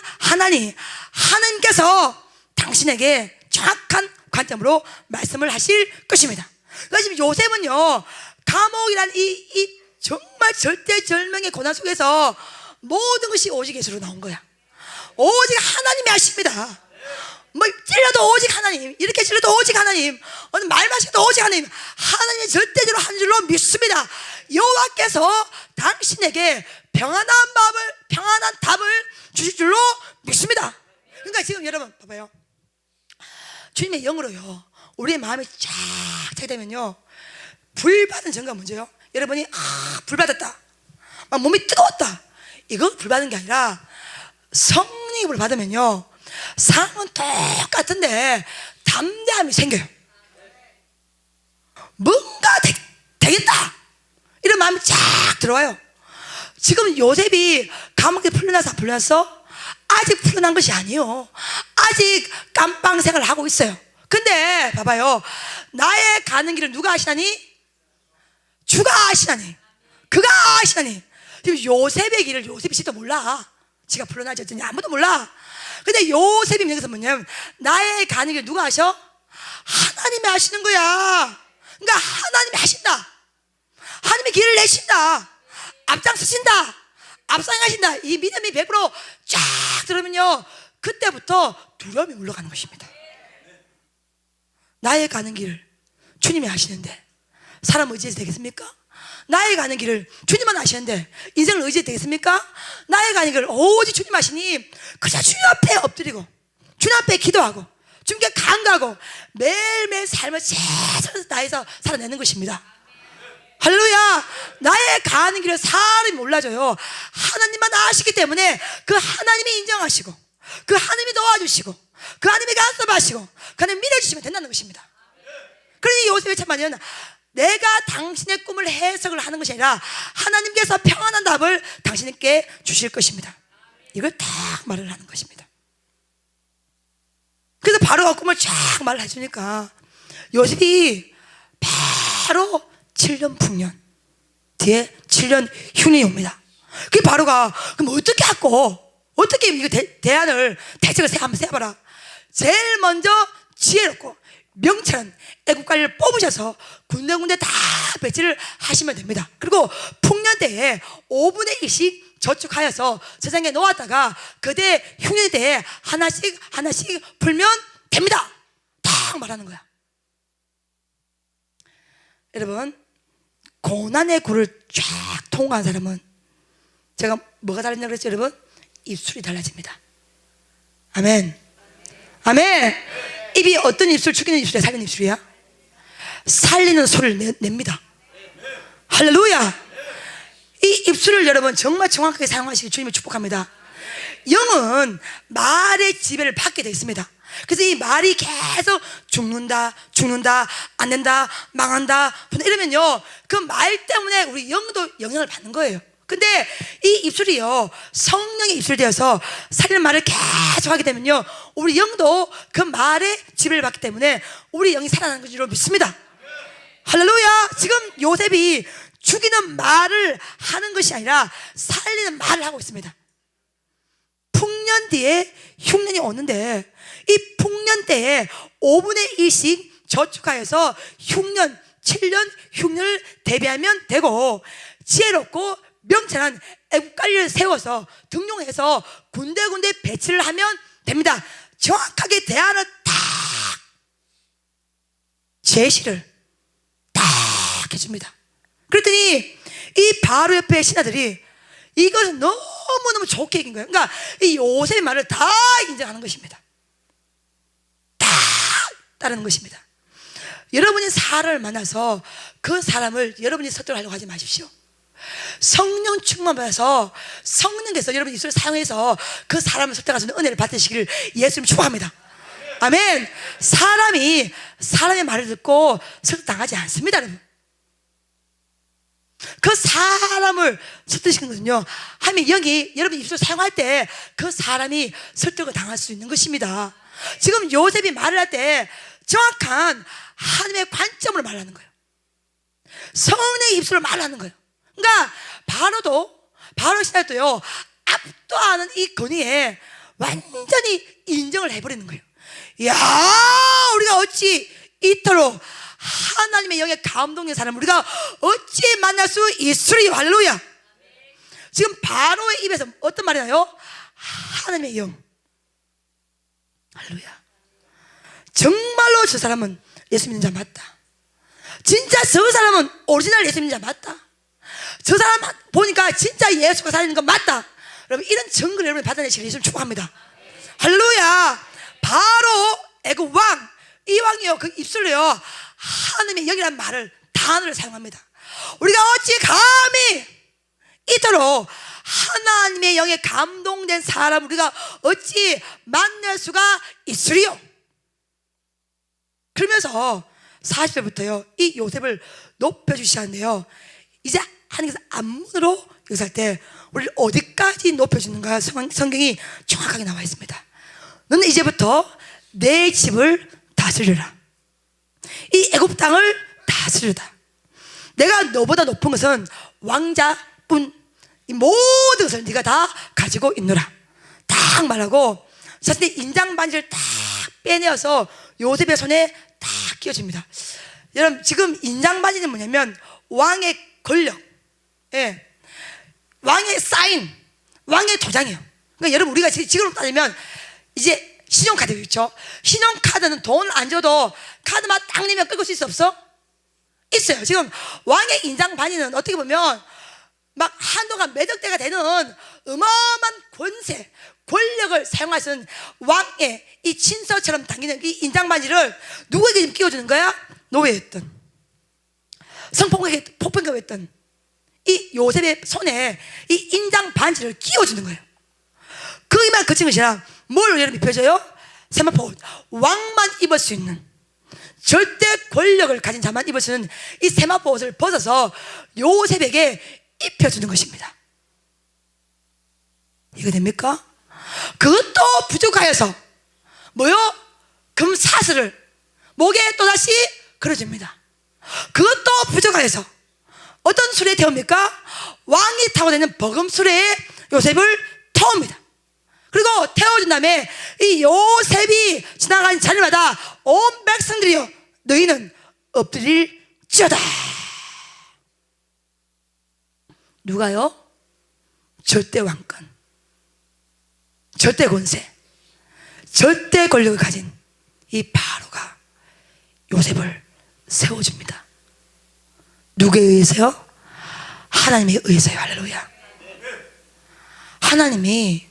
하나님께서 당신에게 정확한 관점으로 말씀을 하실 것입니다. 그러니까 지금 요셉은요, 감옥이란 이 정말 절대절명의 고난 속에서 모든 것이 오직 예수로 나온 거야. 오직 하나님이 하십니다. 뭐 찔러도 오직 하나님, 이렇게 찔러도 오직 하나님, 어느 말만 시켜도 오직 하나님, 하나님이 절대적으로 한 줄로 믿습니다. 여호와께서 당신에게 평안한 답을 주실 줄로 믿습니다. 그러니까 지금 여러분 봐봐요. 주님의 영으로요, 우리의 마음이 쫙 차게 되면요, 불 받은 전가 먼저요, 여러분이 불 받았다, 막 몸이 뜨거웠다, 이거 불 받은 게 아니라 성령의 불 받으면요, 상황은 똑같은데 담대함이 생겨요. 뭔가 되겠다, 이런 마음이 쫙 들어와요. 지금 요셉이 감옥에 풀려나서 안 풀려났어? 아직 풀려난 것이 아니에요. 아직 깜빵 생활을 하고 있어요. 근데 봐봐요, 나의 가는 길을 누가 아시나니? 주가 아시나니, 그가 아시나니. 지금 요셉의 길을 요셉이 진짜 몰라. 지가 풀려나지 어쩌니 아무도 몰라. 근데 요셉이 여기서 뭐냐면, 나의 가는 길을 누가 아셔? 하나님이 하시는 거야. 그러니까 하나님이 하신다. 하나님이 길을 내신다. 앞장서신다. 앞장하신다. 이 믿음이 100%쫙 들으면요, 그때부터 두려움이 물러가는 것입니다. 나의 가는 길을 주님이 하시는데 사람 의지해서 되겠습니까? 나의 가는 길을 주님만 아시는데 인생을 의지해도 되겠습니까? 나의 가는 길을 오직 주님 하시니 그저 주님 앞에 엎드리고 주님 앞에 기도하고 주님께 간구하고 매일매일 삶을 최선을 다해서 살아내는 것입니다. 할렐루야. 나의 가는 길을 사람이 몰라줘요. 하나님만 아시기 때문에 그 하나님이 인정하시고 그 하나님이 도와주시고 그 하나님이 간섭하시고 그 하나님 믿어주시면 된다는 것입니다. 그러니 요셉의 참만은 내가 당신의 꿈을 해석을 하는 것이 아니라 하나님께서 평안한 답을 당신께 주실 것입니다. 이걸 딱 말을 하는 것입니다. 그래서 바로가 꿈을 쫙 말을 해주니까 요셉이 바로 7년 풍년 뒤에 7년 흉년이 옵니다. 그 바로가 그럼 어떻게 하고 어떻게 이거 대안을 대책을 한번 세봐라. 제일 먼저 지혜롭고 명철한 애국관리를 뽑으셔서 군데군데 다 배치를 하시면 됩니다. 그리고 풍년 때에 5분의 1씩 저축하여서 세상에 놓았다가 그대 흉년 때에 하나씩 풀면 됩니다. 딱 말하는 거야. 여러분, 고난의 굴을 쫙 통과한 사람은 제가 뭐가 다르냐고 그랬죠 여러분? 입술이 달라집니다. 아멘. 아멘. 입이 어떤 입술, 죽이는 입술이야, 살리는 입술이야? 살리는 소리를 냅니다. 할렐루야. 이 입술을 여러분 정말 정확하게 사용하시길 주님을 축복합니다. 영은 말의 지배를 받게 되어 있습니다. 그래서 이 말이 계속 죽는다, 안 된다, 망한다 이러면요, 그 말 때문에 우리 영도 영향을 받는 거예요. 근데 이 입술이요, 성령의 입술이 되어서 살리는 말을 계속 하게 되면요, 우리 영도 그 말에 지배를 받기 때문에 우리 영이 살아나는 줄로 믿습니다. 할렐루야. 지금 요셉이 죽이는 말을 하는 것이 아니라 살리는 말을 하고 있습니다. 풍년 뒤에 흉년이 오는데 이 풍년 때에 5분의 1씩 저축하여서 흉년, 7년 흉년을 대비하면 되고, 지혜롭고 명철한 애국관리를 세워서 등용해서 군데군데 배치를 하면 됩니다. 정확하게 대안을 딱 제시를 딱 해줍니다. 그랬더니 이 바로 옆에 신하들이 이것은 너무너무 좋게 얘기한 거예요. 그러니까 이 요셉의 말을 다 인정하는 것입니다. 다 따르는 것입니다. 여러분이 사람을 만나서 그 사람을 여러분이 설득하려고 하지 마십시오. 성령 충만 받아서 성령께서 여러분 입술을 사용해서 그 사람을 설득할 수 있는 은혜를 받으시기를 예수님 축복합니다. 아멘. 사람이 사람의 말을 듣고 설득당하지 않습니다, 여러분. 그 사람을 설득시키는 것은요, 하나님의 영이 여러분 입술을 사용할 때 그 사람이 설득을 당할 수 있는 것입니다. 지금 요셉이 말을 할 때 정확한 하나님의 관점으로 말하는 거예요. 성령의 입술로 말하는 거예요. 그러니까 바로 신하도요, 압도하는 이 권위에 완전히 인정을 해버리는 거예요. 이야, 우리가 어찌 이토록 하나님의 영에 감동된 사람 우리가 어찌 만날 수 있으리. 할렐루야. 지금 바로의 입에서 어떤 말이 나요? 하나님의 영. 할렐루야. 정말로 저 사람은 예수 믿는 자 맞다. 진짜 저 사람은 오리지널 예수 믿는 자 맞다. 저 사람 보니까 진짜 예수가 살리는 거 맞다. 여러분, 이런 증거를 여러분이 받아내시길 예수를 축복합니다. 할렐루야. 바로 애국 왕, 이 왕이요, 그 입술로요, 하나님의 영이라는 말을, 단어를 사용합니다. 우리가 어찌 감히 이토록 하나님의 영에 감동된 사람 우리가 어찌 만날 수가 있으리요. 그러면서 40절부터요 이 요셉을 높여주시는데요, 이제 하나님께서 앞문으로 여기서 할 때 우리를 어디까지 높여주는가 성경이 정확하게 나와 있습니다. 너는 이제부터 내 집을 다스리라. 이 애굽 땅을 다스리다. 내가 너보다 높은 것은 왕자뿐, 이 모든 것을 네가 다 가지고 있노라. 딱 말하고 사실 인장 반지를 딱 빼내어서 요셉의 손에 딱 끼워줍니다. 여러분, 지금 인장 반지는 뭐냐면 왕의 권력, 예, 왕의 사인, 왕의 도장이에요. 그러니까 여러분, 우리가 지금으로 따지면 이제 신용카드 있죠. 신용카드는 돈 안 줘도 카드만 딱 내면 끌고 쓸 수 없어? 있어요. 지금 왕의 인장 반지는 어떻게 보면 막 한도가 몇억 대가 되는 어마어마한 권세, 권력을 사용하시는 왕의 이 친서처럼 당기는 이 인장 반지를 누구에게 지금 끼워주는 거야? 노예였던, 성폭행했던 이 요셉의 손에 이 인장 반지를 끼워주는 거예요. 거기만 그친 것이 아니라 뭘 여러분 입혀줘요? 세마포, 왕만 입을 수 있는 절대 권력을 가진 자만 입을 수 있는 이 세마포 옷을 벗어서 요셉에게 입혀주는 것입니다. 이거 됩니까? 그것도 부족하여서 뭐요? 금사슬을 목에 또다시 걸어줍니다. 그것도 부족하여서 어떤 수레에 태웁니까? 왕이 타고 다니는 버금수레에 요셉을 태웁니다. 그리고 태워준 다음에 이 요셉이 지나가는 자리마다 온 백성들이여 너희는 엎드릴지어다. 누가요? 절대 왕권, 절대 권세, 절대 권력을 가진 이 바로가 요셉을 세워줍니다. 누구에 의해서요? 하나님에 의해서요. 할렐루야. 하나님이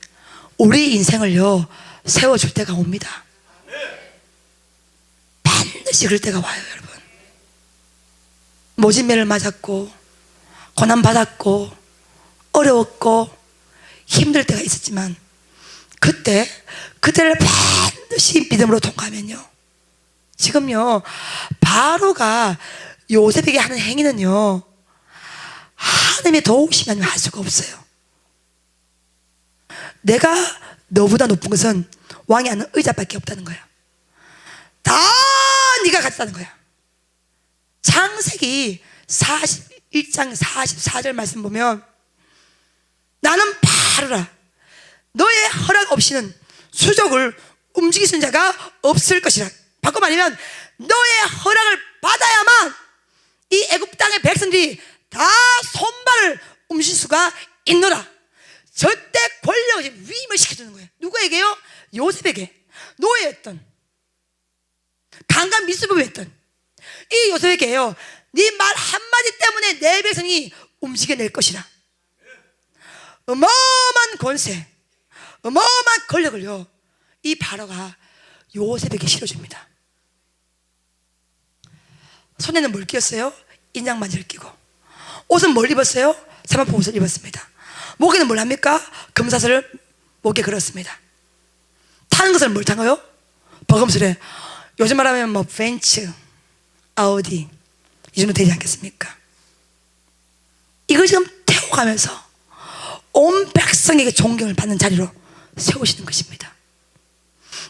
우리 인생을요 세워줄 때가 옵니다. 반드시 그럴 때가 와요. 여러분, 모진매를 맞았고 고난받았고 어려웠고 힘들 때가 있었지만 그때를 반드시 믿음으로 통과하면요, 지금요 바로가 요셉에게 하는 행위는요 하나님의 도우심이 아니면 할 수가 없어요. 내가 너보다 높은 것은 왕이 앉는 의자밖에 없다는 거야. 다 네가 가졌다는 거야. 창세기 41장 44절 말씀 보면, 나는 바로라, 너의 허락 없이는 수족을 움직일 수 있는 자가 없을 것이라. 바꿔 말하면 너의 허락을 받아야만 이 애굽 땅의 백성들이 다 손발을 움직일 수가 있노라. 절대 권력을 위임을 시켜주는 거예요. 누구에게요? 요셉에게. 노예였던, 강간 미수범이었던 이 요셉에게요, 네 말 한마디 때문에 내 백성이 움직여낼 것이라. 어마어마한 권세, 어마어마한 권력을요 이 바로가 요셉에게 실어줍니다. 손에는 뭘 끼었어요? 인장 반지를 끼고, 옷은 뭘 입었어요? 사마포 옷을 입었습니다. 목에는 뭘 합니까? 금사슬을 목에 걸었습니다. 타는 것은 뭘 타고요? 버금스레. 요즘 말하면 뭐 벤츠, 아우디 이 정도 되지 않겠습니까? 이걸 지금 태워 가면서 온 백성에게 존경을 받는 자리로 세우시는 것입니다.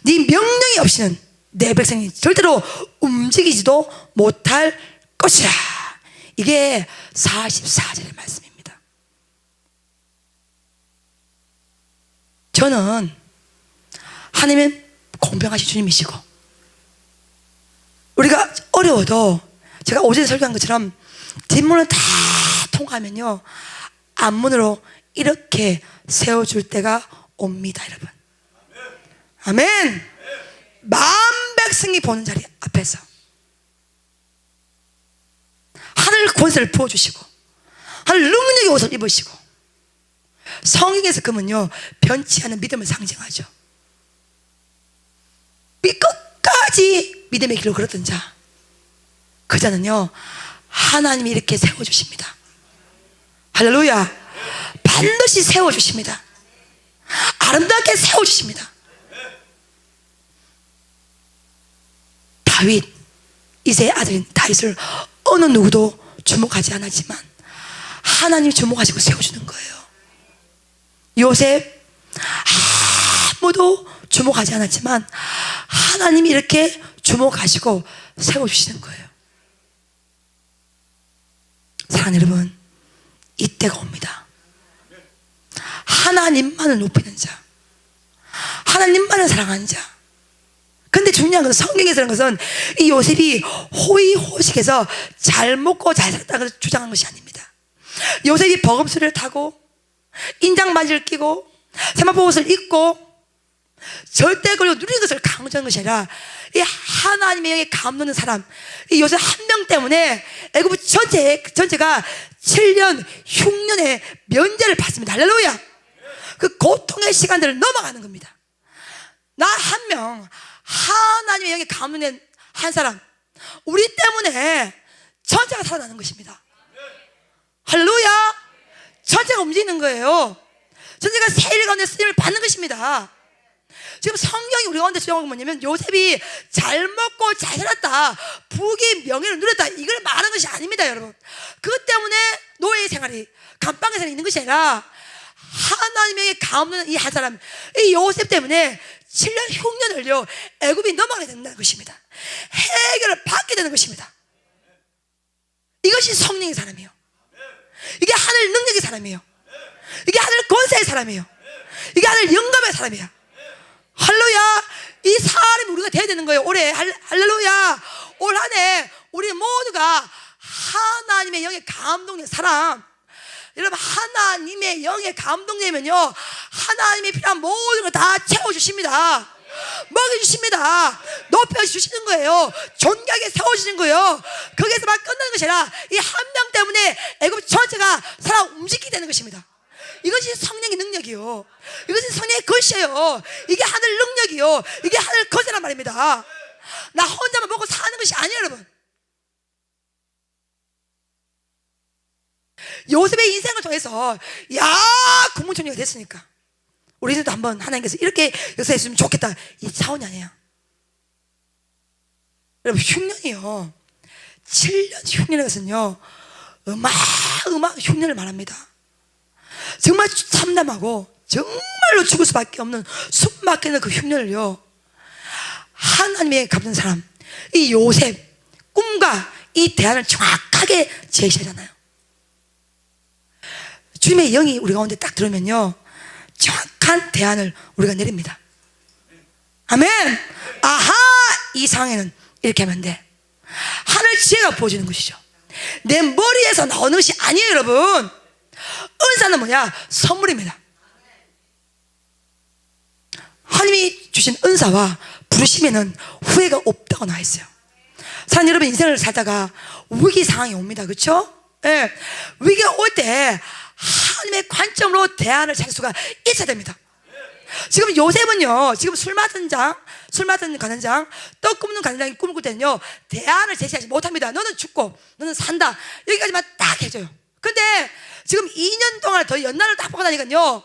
네 명령이 없이는 내 백성이 절대로 움직이지도 못할 것이라. 이게 44절의 말씀입니다. 저는 하나님은 공평하신 주님이시고, 우리가 어려워도 제가 어제 설교한 것처럼 뒷문을 다 통과하면요 앞문으로 이렇게 세워줄 때가 옵니다. 여러분, 아멘. 만 백성이 보는 자리 앞에서 하늘 권세를 부어주시고, 하늘 능력의 옷을 입으시고, 성경에서 금은요 변치 않은 믿음을 상징하죠. 끝까지 믿음의 길을 걸었던 자, 그 자는요 하나님이 이렇게 세워주십니다. 할렐루야. 반드시 세워주십니다. 아름답게 세워주십니다. 다윗, 이새의 아들인 다윗을 어느 누구도 주목하지 않았지만 하나님이 주목하시고 세워주는 거예요. 요셉, 아무도 주목하지 않았지만 하나님이 이렇게 주목하시고 세워주시는 거예요. 사랑하는 여러분, 이때가 옵니다. 하나님만을 높이는 자, 하나님만을 사랑하는 자. 근데 중요한 것은, 성경에서 그런 것은 이 요셉이 호의호식해서 잘 먹고 잘 살았다는 것을 주장한 것이 아닙니다. 요셉이 버금수를 타고 인장 반지를 끼고 세마포 옷을 입고 절대 그리고 누리는 것을 강조하는 것이 아니라, 이 하나님의 영에 감도는 사람, 이 요셉 한 명 때문에 애굽 전체가 7년 흉년의 면제를 받습니다. 할렐루야. 그 고통의 시간들을 넘어가는 겁니다. 나 한 명, 하나님의 영에 감도된 한 사람, 우리 때문에 전체가 살아나는 것입니다. 할렐루야. 전체가 움직이는 거예요. 전체가 세일 가운데 쓰임을 받는 것입니다. 지금 성경이 우리 가운데 주장하는 건 뭐냐면, 요셉이 잘 먹고 잘 살았다, 부귀 명예를 누렸다, 이걸 말하는 것이 아닙니다. 여러분, 그것 때문에 노예의 생활이 감방에서 있는 것이 아니라 하나님에게 감도는 이 한 사람, 이 요셉 때문에 7년 흉년을요 애굽이 넘어가게 된다는 것입니다. 해결을 받게 되는 것입니다. 이것이 성령의 사람이에요. 이게 하늘 능력의 사람이에요. 이게 하늘 권세의 사람이에요. 이게 하늘 영감의 사람이야. 할렐루야. 이 사람이 우리가 돼야 되는 거예요. 올해 할렐루야. 올 한 해 우리 모두가 하나님의 영에 감동된 사람. 여러분, 하나님의 영에 감동되면요 하나님이 필요한 모든 걸 다 채워주십니다. 먹여주십니다. 높여주시는 거예요. 존귀하게 세워주시는 거예요. 거기에서만 끝나는 것이 아니라 이 한 명 때문에 애굽 전체가 살아 움직이게 되는 것입니다. 이것이 성령의 능력이요, 이것이 성령의 것이에요. 이게 하늘 능력이요, 이게 하늘 것이란 말입니다. 나 혼자만 먹고 사는 것이 아니에요. 여러분, 요셉의 인생을 통해서 국무총리가 됐으니까 우리들도 한번 하나님께서 이렇게 역사했으면 좋겠다, 이 차원이 아니에요. 여러분, 흉년이요, 7년 흉년의 것은요 어마어마한 흉년을 말합니다. 정말 참담하고 정말로 죽을 수밖에 없는 숨막히는 그 흉년을요, 하나님의 갚는 사람 이 요셉, 꿈과 이 대안을 정확하게 제시하잖아요. 주님의 영이 우리 가운데 딱 들으면요 정확한 대안을 우리가 내립니다. 아멘. 아하, 이 상황에는 이렇게 하면 돼. 하늘 지혜가 부어지는 것이죠. 내 머리에서 나오는 것이 아니에요. 여러분, 은사는 뭐냐? 선물입니다. 하나님이 주신 은사와 부르심에는 후회가 없다고 나와 있어요. 사랑 여러분, 인생을 살다가 위기 상황이 옵니다. 그렇죠? 예. 위기가 올 때 하나님의 관점으로 대안을 찾을 수가 있어야 됩니다. 지금 요셉은요, 지금 술 맡은 관원장, 떡 굽는 관원장이 꿈을 꿀 때는요 대안을 제시하지 못합니다. 너는 죽고 너는 산다, 여기까지만 딱 해줘요. 근데 지금 2년 동안 더 연단을 딱 보고 나니까요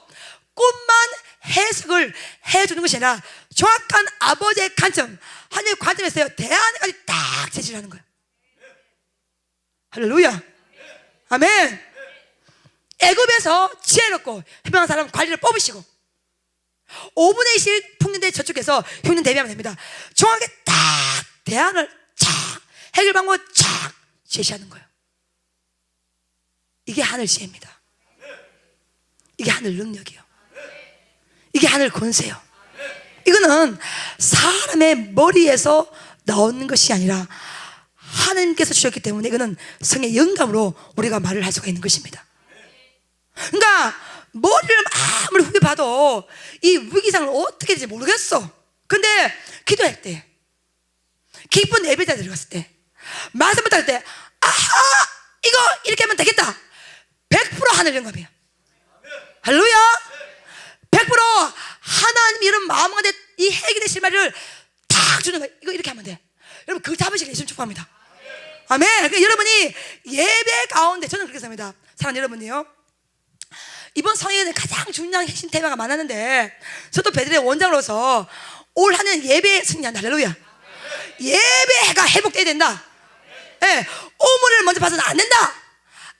꿈만 해석을 해주는 것이 아니라 정확한 아버지의 관점, 하나님의 관점에서요 대안까지 딱 제시를 하는 거예요. 할렐루야, 아멘. 애굽에서 지혜롭고 현명한 사람 관리를 뽑으시고 5분의 1씩 풍년대 저축해서 흉년 대비하면 됩니다. 정확하게 딱 대안을 쫙, 해결 방법을 쫙 제시하는 거예요. 이게 하늘 지혜입니다. 이게 하늘 능력이에요. 이게 하늘 권세요. 이거는 사람의 머리에서 나오는 것이 아니라 하나님께서 주셨기 때문에 이거는 성의 영감으로 우리가 말을 할 수가 있는 것입니다. 그러니까 머리를 아무리 후회 봐도 이 위기상을 어떻게 될지 모르겠어. 근데 기도할 때, 기쁜 예배자 들어갔을 때, 말씀을 할 때, 아하, 이거 이렇게 하면 되겠다. 100% 하늘 영감이야. 할렐루야. 100% 하나님이 이런 마음 가운데 이 해결의 실마리를 탁 주는 거야. 이거 이렇게 하면 돼. 여러분, 그 잡으시길 예수님 축복합니다. 아멘. 그러니까 여러분이 예배 가운데, 저는 그렇게 생각합니다. 사랑하는 여러분이요, 이번 성회에는 가장 중요한 핵심 테마가 많았는데 저도 베들레헴 원장으로서 올 한해는 예배에 승리한다. 할렐루야. 예배가 회복돼야 된다. 예, 우물을 먼저 봐서는 안 된다.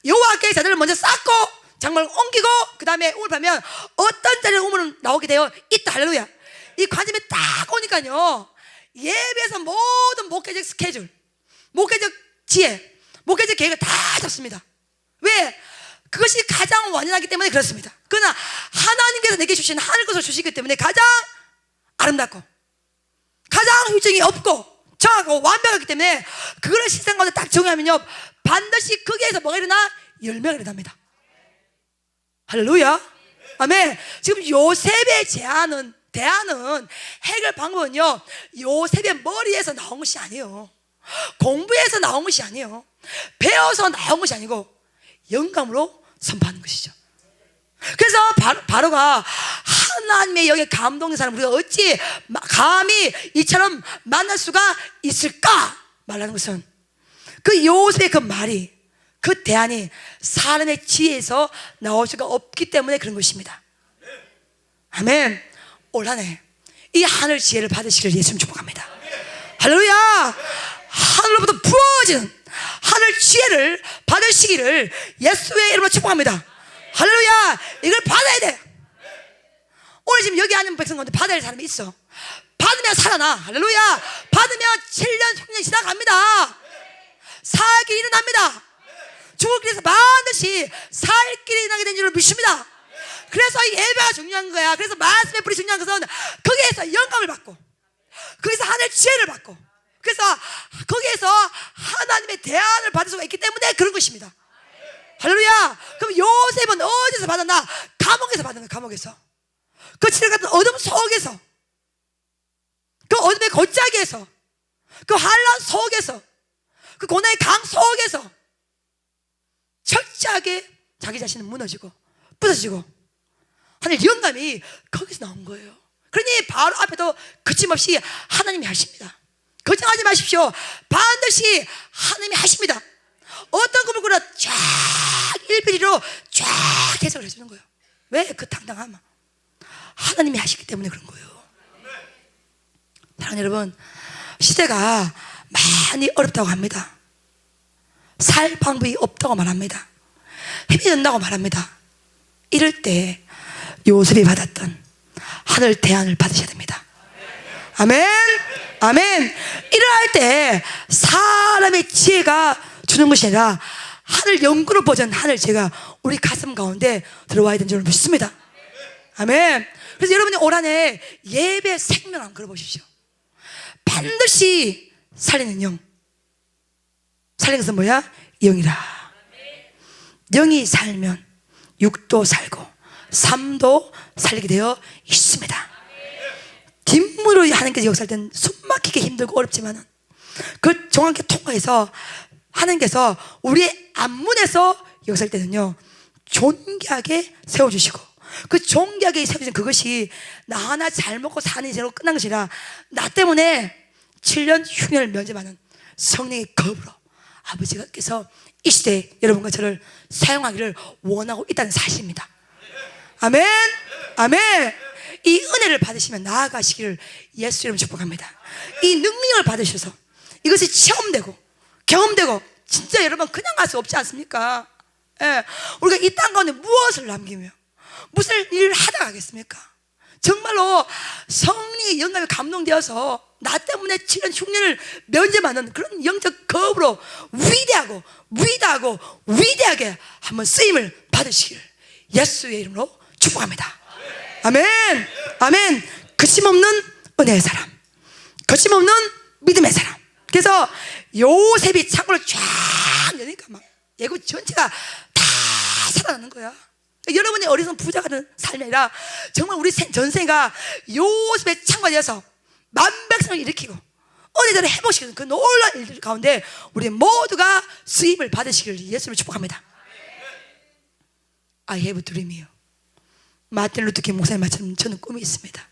여호와께 자들을 먼저 쌓고 장막을 옮기고 그 다음에 우물 파면 어떤 자리에 우물은 나오게 되어 있다. 할렐루야. 이 관점에 딱 오니까요 예배에서 모든 목회적 스케줄, 목회적 지혜, 목회적 계획을 다 잡습니다. 왜? 그것이 가장 완전하기 때문에 그렇습니다. 그러나 하나님께서 내게 주신 하늘 것을 주시기 때문에 가장 아름답고 가장 효정이 없고 정하고 완벽하기 때문에 그걸 실생 가운데 딱 정하면요 반드시 거기에서 뭐가 일어나? 열매가 일어납니다. 할렐루야. 아멘. 지금 요셉의 대안은 해결 방법은요 요셉의 머리에서 나온 것이 아니에요. 공부해서 나온 것이 아니에요. 배워서 나온 것이 아니고 영감으로 선포하는 것이죠. 그래서 바로가 하나님의 영에 감동된 사람 우리가 어찌 감히 이처럼 만날 수가 있을까 말하는 것은 그 요셉의 그 말이, 그 대안이 사람의 지혜에서 나올 수가 없기 때문에 그런 것입니다. 아멘. 올 한해 이 하늘 지혜를 받으시기를 예수님 축복합니다. 할렐루야. 하늘로부터 부어지는 하늘 지혜를 받으시기를 예수의 이름으로 축복합니다. 할렐루야. 이걸 받아야 돼. 오늘 지금 여기 앉은 백성 가운데 받아야 할 사람이 있어. 받으면 살아나. 할렐루야. 받으면 7년 흉년 지나갑니다. 살 길이 일어납니다. 죽을 길에서 반드시 살 길이 일어나게 된 줄을 믿습니다. 그래서 이 예배가 중요한 거야. 그래서 말씀의 뿌리 중요한 것은 거기에서 영감을 받고 거기서 하늘 지혜를 받고 그래서 거기에서 하나님의 대안을 받을 수가 있기 때문에 그런 것입니다. 할렐루야. 그럼 요셉은 어디서 받았나? 감옥에서 받은 거예요. 감옥에서. 그 칠흑 같은 어둠 속에서, 그 어둠의 골짜기에서, 그 환란 속에서, 그 고난의 강 속에서 철저하게 자기 자신은 무너지고 부서지고 하늘 영감이 거기서 나온 거예요. 그러니 바로 앞에도 거침없이 하나님이 하십니다. 걱정하지 마십시오. 반드시 하나님이 하십니다. 어떤 꿈을 꾸나 쫙 일필이로 쫙 해석을 해주는 거예요. 왜? 그 당당함 하나님이 하시기 때문에 그런 거예요. 사랑하는 여러분, 시대가 많이 어렵다고 합니다. 살 방법이 없다고 말합니다. 힘이 든다고 말합니다. 이럴 때 요셉이 받았던 하늘 대안을 받으셔야 됩니다. 아멘. 아멘. 일어날 때 사람의 지혜가 주는 것이 아니라 하늘 영구로 버전 하늘 제가 우리 가슴 가운데 들어와야 되는 줄 믿습니다. 아멘. 그래서 여러분이 올 한 해 예배 생명 한번 걸어보십시오. 반드시 살리는 영. 살리는 것은 뭐야? 영이라. 영이 살면 육도 살고 삶도 살리게 되어 있습니다. 뒷문으로 하나님께서 역사할 때는 숨막히게 힘들고 어렵지만 그 정확히 통과해서 하나님께서 우리의 앞문에서 역사할 때는요 존귀하게 세워주시고, 그 존귀하게 세워주신 그것이 나 하나 잘 먹고 사는 인생으로 끝난 것이 아니라 나 때문에 7년 흉년을 면제받는 성령의 겁으로 아버지께서 이 시대에 여러분과 저를 사용하기를 원하고 있다는 사실입니다. 아멘. 아멘. 이 은혜를 받으시면 나아가시기를 예수 이름으로 축복합니다. 이 능력을 받으셔서 이것이 체험되고 경험되고 진짜 여러분 그냥 갈 수 없지 않습니까? 예. 우리가 이 땅 가운데 무엇을 남기며 무슨 일을 하다 가겠습니까? 정말로 성령의 영감에 감동되어서 나 때문에 7년 흉년을 면제받는 그런 영적 거업으로 위대하게 한번 쓰임을 받으시기를 예수의 이름으로 축복합니다. 아멘. 아멘. 거침없는 은혜의 사람, 거침없는 믿음의 사람. 그래서 요셉이 창고를 쫙 여니까 막 애굽 전체가 다 살아나는 거야. 여러분이 어리석은 부자 같은 삶이 아니라 정말 우리 전세가 요셉의 창고가 되어서 만백성을 일으키고 은혜대로 회복시키는 그 놀라운 일들 가운데 우리 모두가 수입을 받으시기를 예수를 축복합니다. I have a dream이요. 마틴 루터 킹 목사님처럼 저는 꿈이 있습니다.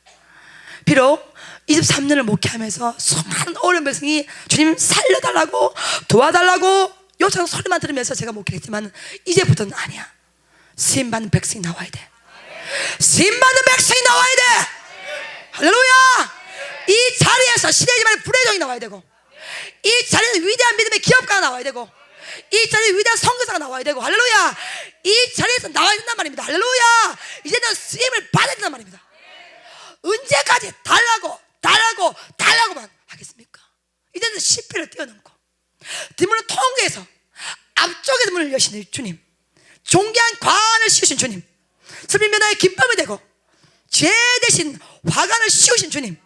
비록 23년을 목회하면서 수많은 어려운 백성이 주님 살려달라고 도와달라고 요청 소리만 들으면서 제가 목회했지만 이제부터는 아니야. 쓰임받는 백성이 나와야 돼. 쓰임받는 백성이 나와야 돼. 할렐루야. 이 자리에서 시대지만의 불의종이 나와야 되고, 이 자리에서 위대한 믿음의 기업가가 나와야 되고, 이 자리에 위대한 선교사가 나와야 되고, 할렐루야. 이 자리에서 나와야 된단 말입니다. 할렐루야. 이제는 쓰임을 받아야 된단 말입니다. 언제까지 달라고만 하겠습니까? 이제는 10회를 뛰어넘고 뒷문을 통과해서 앞쪽에서 문을 여시는 주님, 존귀한 관을 씌우신 주님, 슬픈 면하에 기쁨이 되고 죄 대신 화관을 씌우신 주님,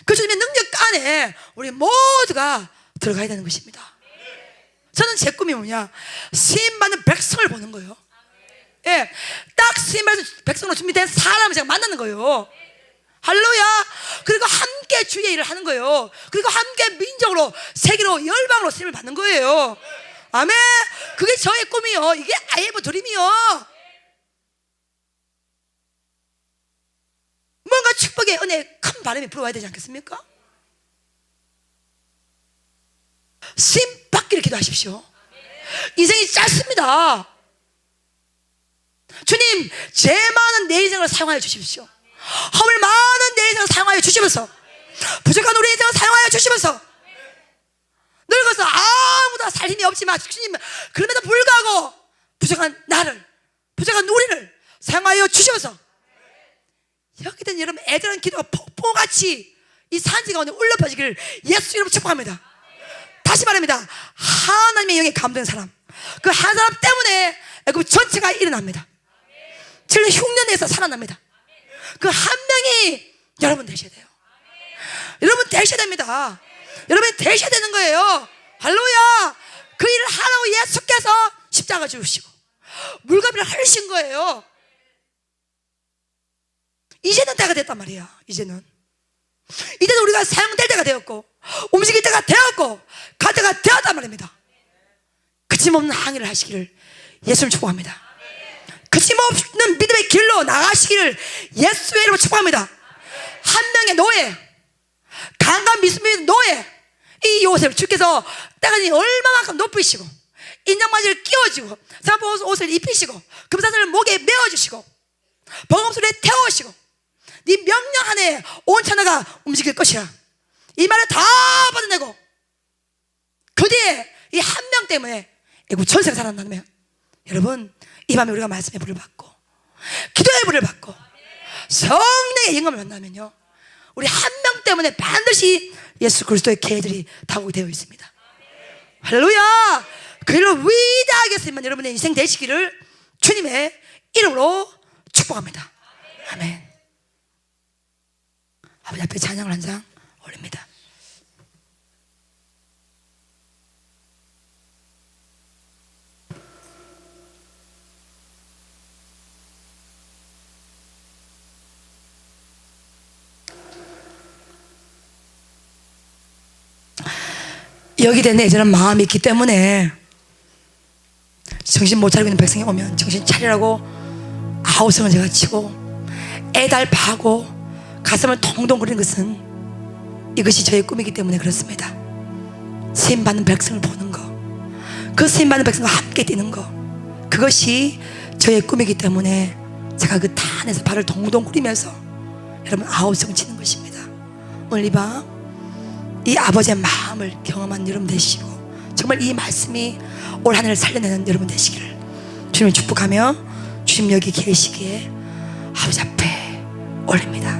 그 주님의 능력 안에 우리 모두가 들어가야 되는 것입니다. 저는 제 꿈이 뭐냐, 쓰임받는 백성을 보는 거예요. 예, 딱 쓰임받는 백성으로 준비된 사람을 제가 만나는 거예요. 할렐루야. 그리고 함께 주의 일을 하는 거예요. 그리고 함께 민족으로 세계로 열방으로 쓰임을 받는 거예요. 아멘. 그게 저의 꿈이요. 이게 I have a dream이요. 뭔가 축복의 은혜에 큰 바람이 불어와야 되지 않겠습니까? 쓰임 받기를 기도하십시오. 인생이 짧습니다. 주님, 제 많은 내 인생을 사용하여 주십시오. 허물 많은 내 인생을 사용하여 주시면서, 부족한 우리 인생을 사용하여 주시면서, 늙어서 아무도 살 힘이 없지만 주님, 그럼에도 불구하고 부족한 나를, 부족한 우리를 사용하여 주시면서, 여기 있는 여러분 애절한 기도가 폭포같이 이 산지 가운데 울려 퍼지기를 예수 이름으로 축복합니다. 다시 말합니다. 하나님의 영에 감동된 사람, 그 한 사람 때문에 그 전체가 일어납니다. 7년 흉년에서 살아납니다. 그 한 명이 여러분 되셔야 돼요. 여러분 되셔야 됩니다. 여러분이 되셔야 되는 거예요. 할렐루야. 그 일을 하라고 예수께서 십자가 주시고 물가비를 하신 거예요. 이제는 때가 됐단 말이야. 이제는 우리가 사용될 때가 되었고 움직일 때가 되었고 갈 때가 되었단 말입니다. 거침없는 항해를 하시기를 예수를 축복합니다. 거침없는 믿음의 길로 나가시기를 예수의 이름으로 축복합니다. 한 명의 노예, 강간 미수의 노예, 이 요셉을 주께서 땅이 얼마만큼 높이시고 인장바지를 끼워주고 사람 옷을 입히시고 금사슬을 목에 메어주시고 버금술에 태우시고 네 명령 안에 온 천하가 움직일 것이라 이 말을 다 받아내고 그 뒤에 이 한 명 때문에 애국 천세가 살아난다면 여러분 이 밤에 우리가 말씀의 불을 받고 기도의 불을 받고 성령의 영감을 만나면요 우리 한 명 때문에 반드시 예수 그리스도의 계들이 다오게 되어 있습니다. 할렐루야. 그 일로 위대하게 쓰면 여러분의 인생 되시기를 주님의 이름으로 축복합니다. 아멘. 아버지 앞에 찬양을 한 장 올립니다. 여기 대해 내저런 마음이 있기 때문에 정신 못 차리고 있는 백성이 오면 정신 차리라고 아우성을 제가 치고 애달파고 가슴을 동동거리는 것은 이것이 저의 꿈이기 때문에 그렇습니다. 쓰임받는 백성을 보는 거, 그 쓰임받는 백성과 함께 뛰는 거, 그것이 저의 꿈이기 때문에 제가 그 탄에서 발을 동동 구리면서 여러분 아우성 치는 것입니다. 오늘 이 밤 이 아버지의 마음을 경험한 여러분 되시고 정말 이 말씀이 올 한 해를 살려내는 여러분 되시기를 주님을 축복하며 주님 여기 계시기에 아버지 앞에 올립니다.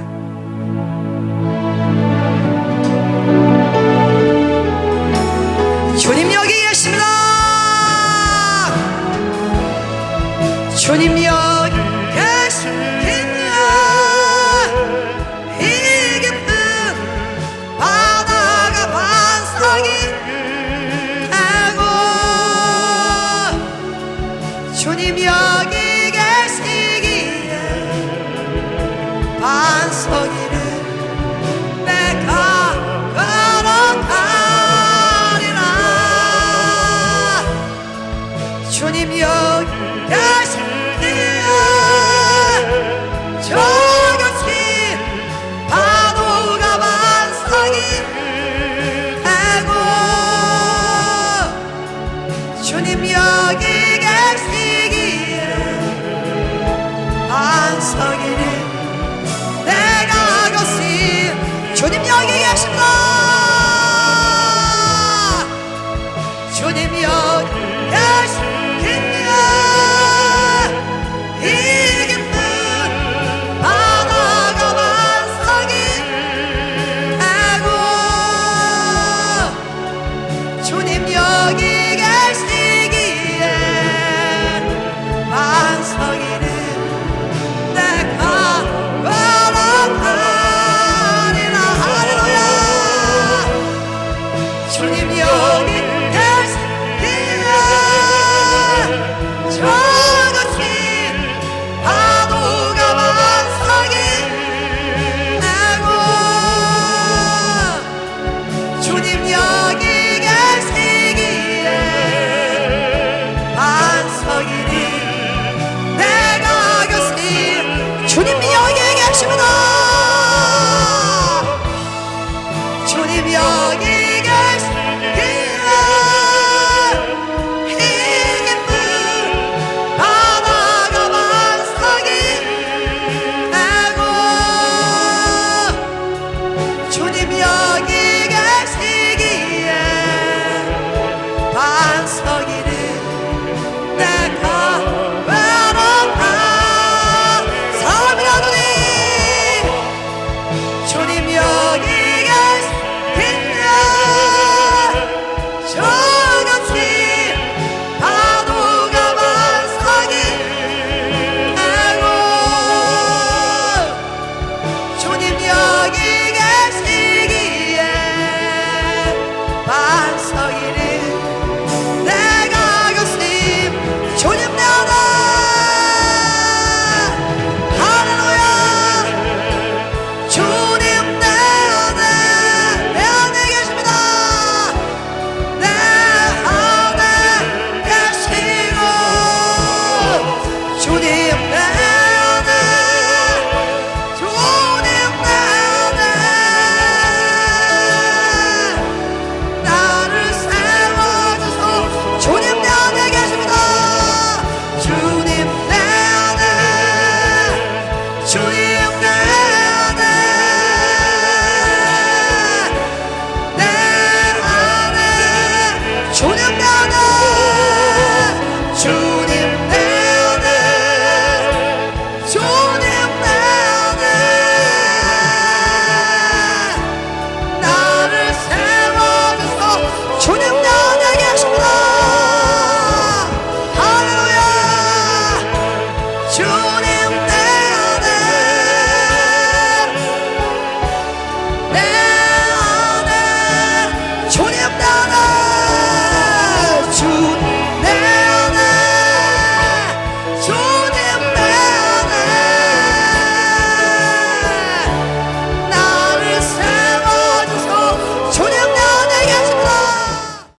주님 여기 계십니다. 주님 여기 계십니다. 이 깊은 바다가 반석이 되고 주님 여기 계시기에 반석이를 내가 걸어가리라. 주님 여기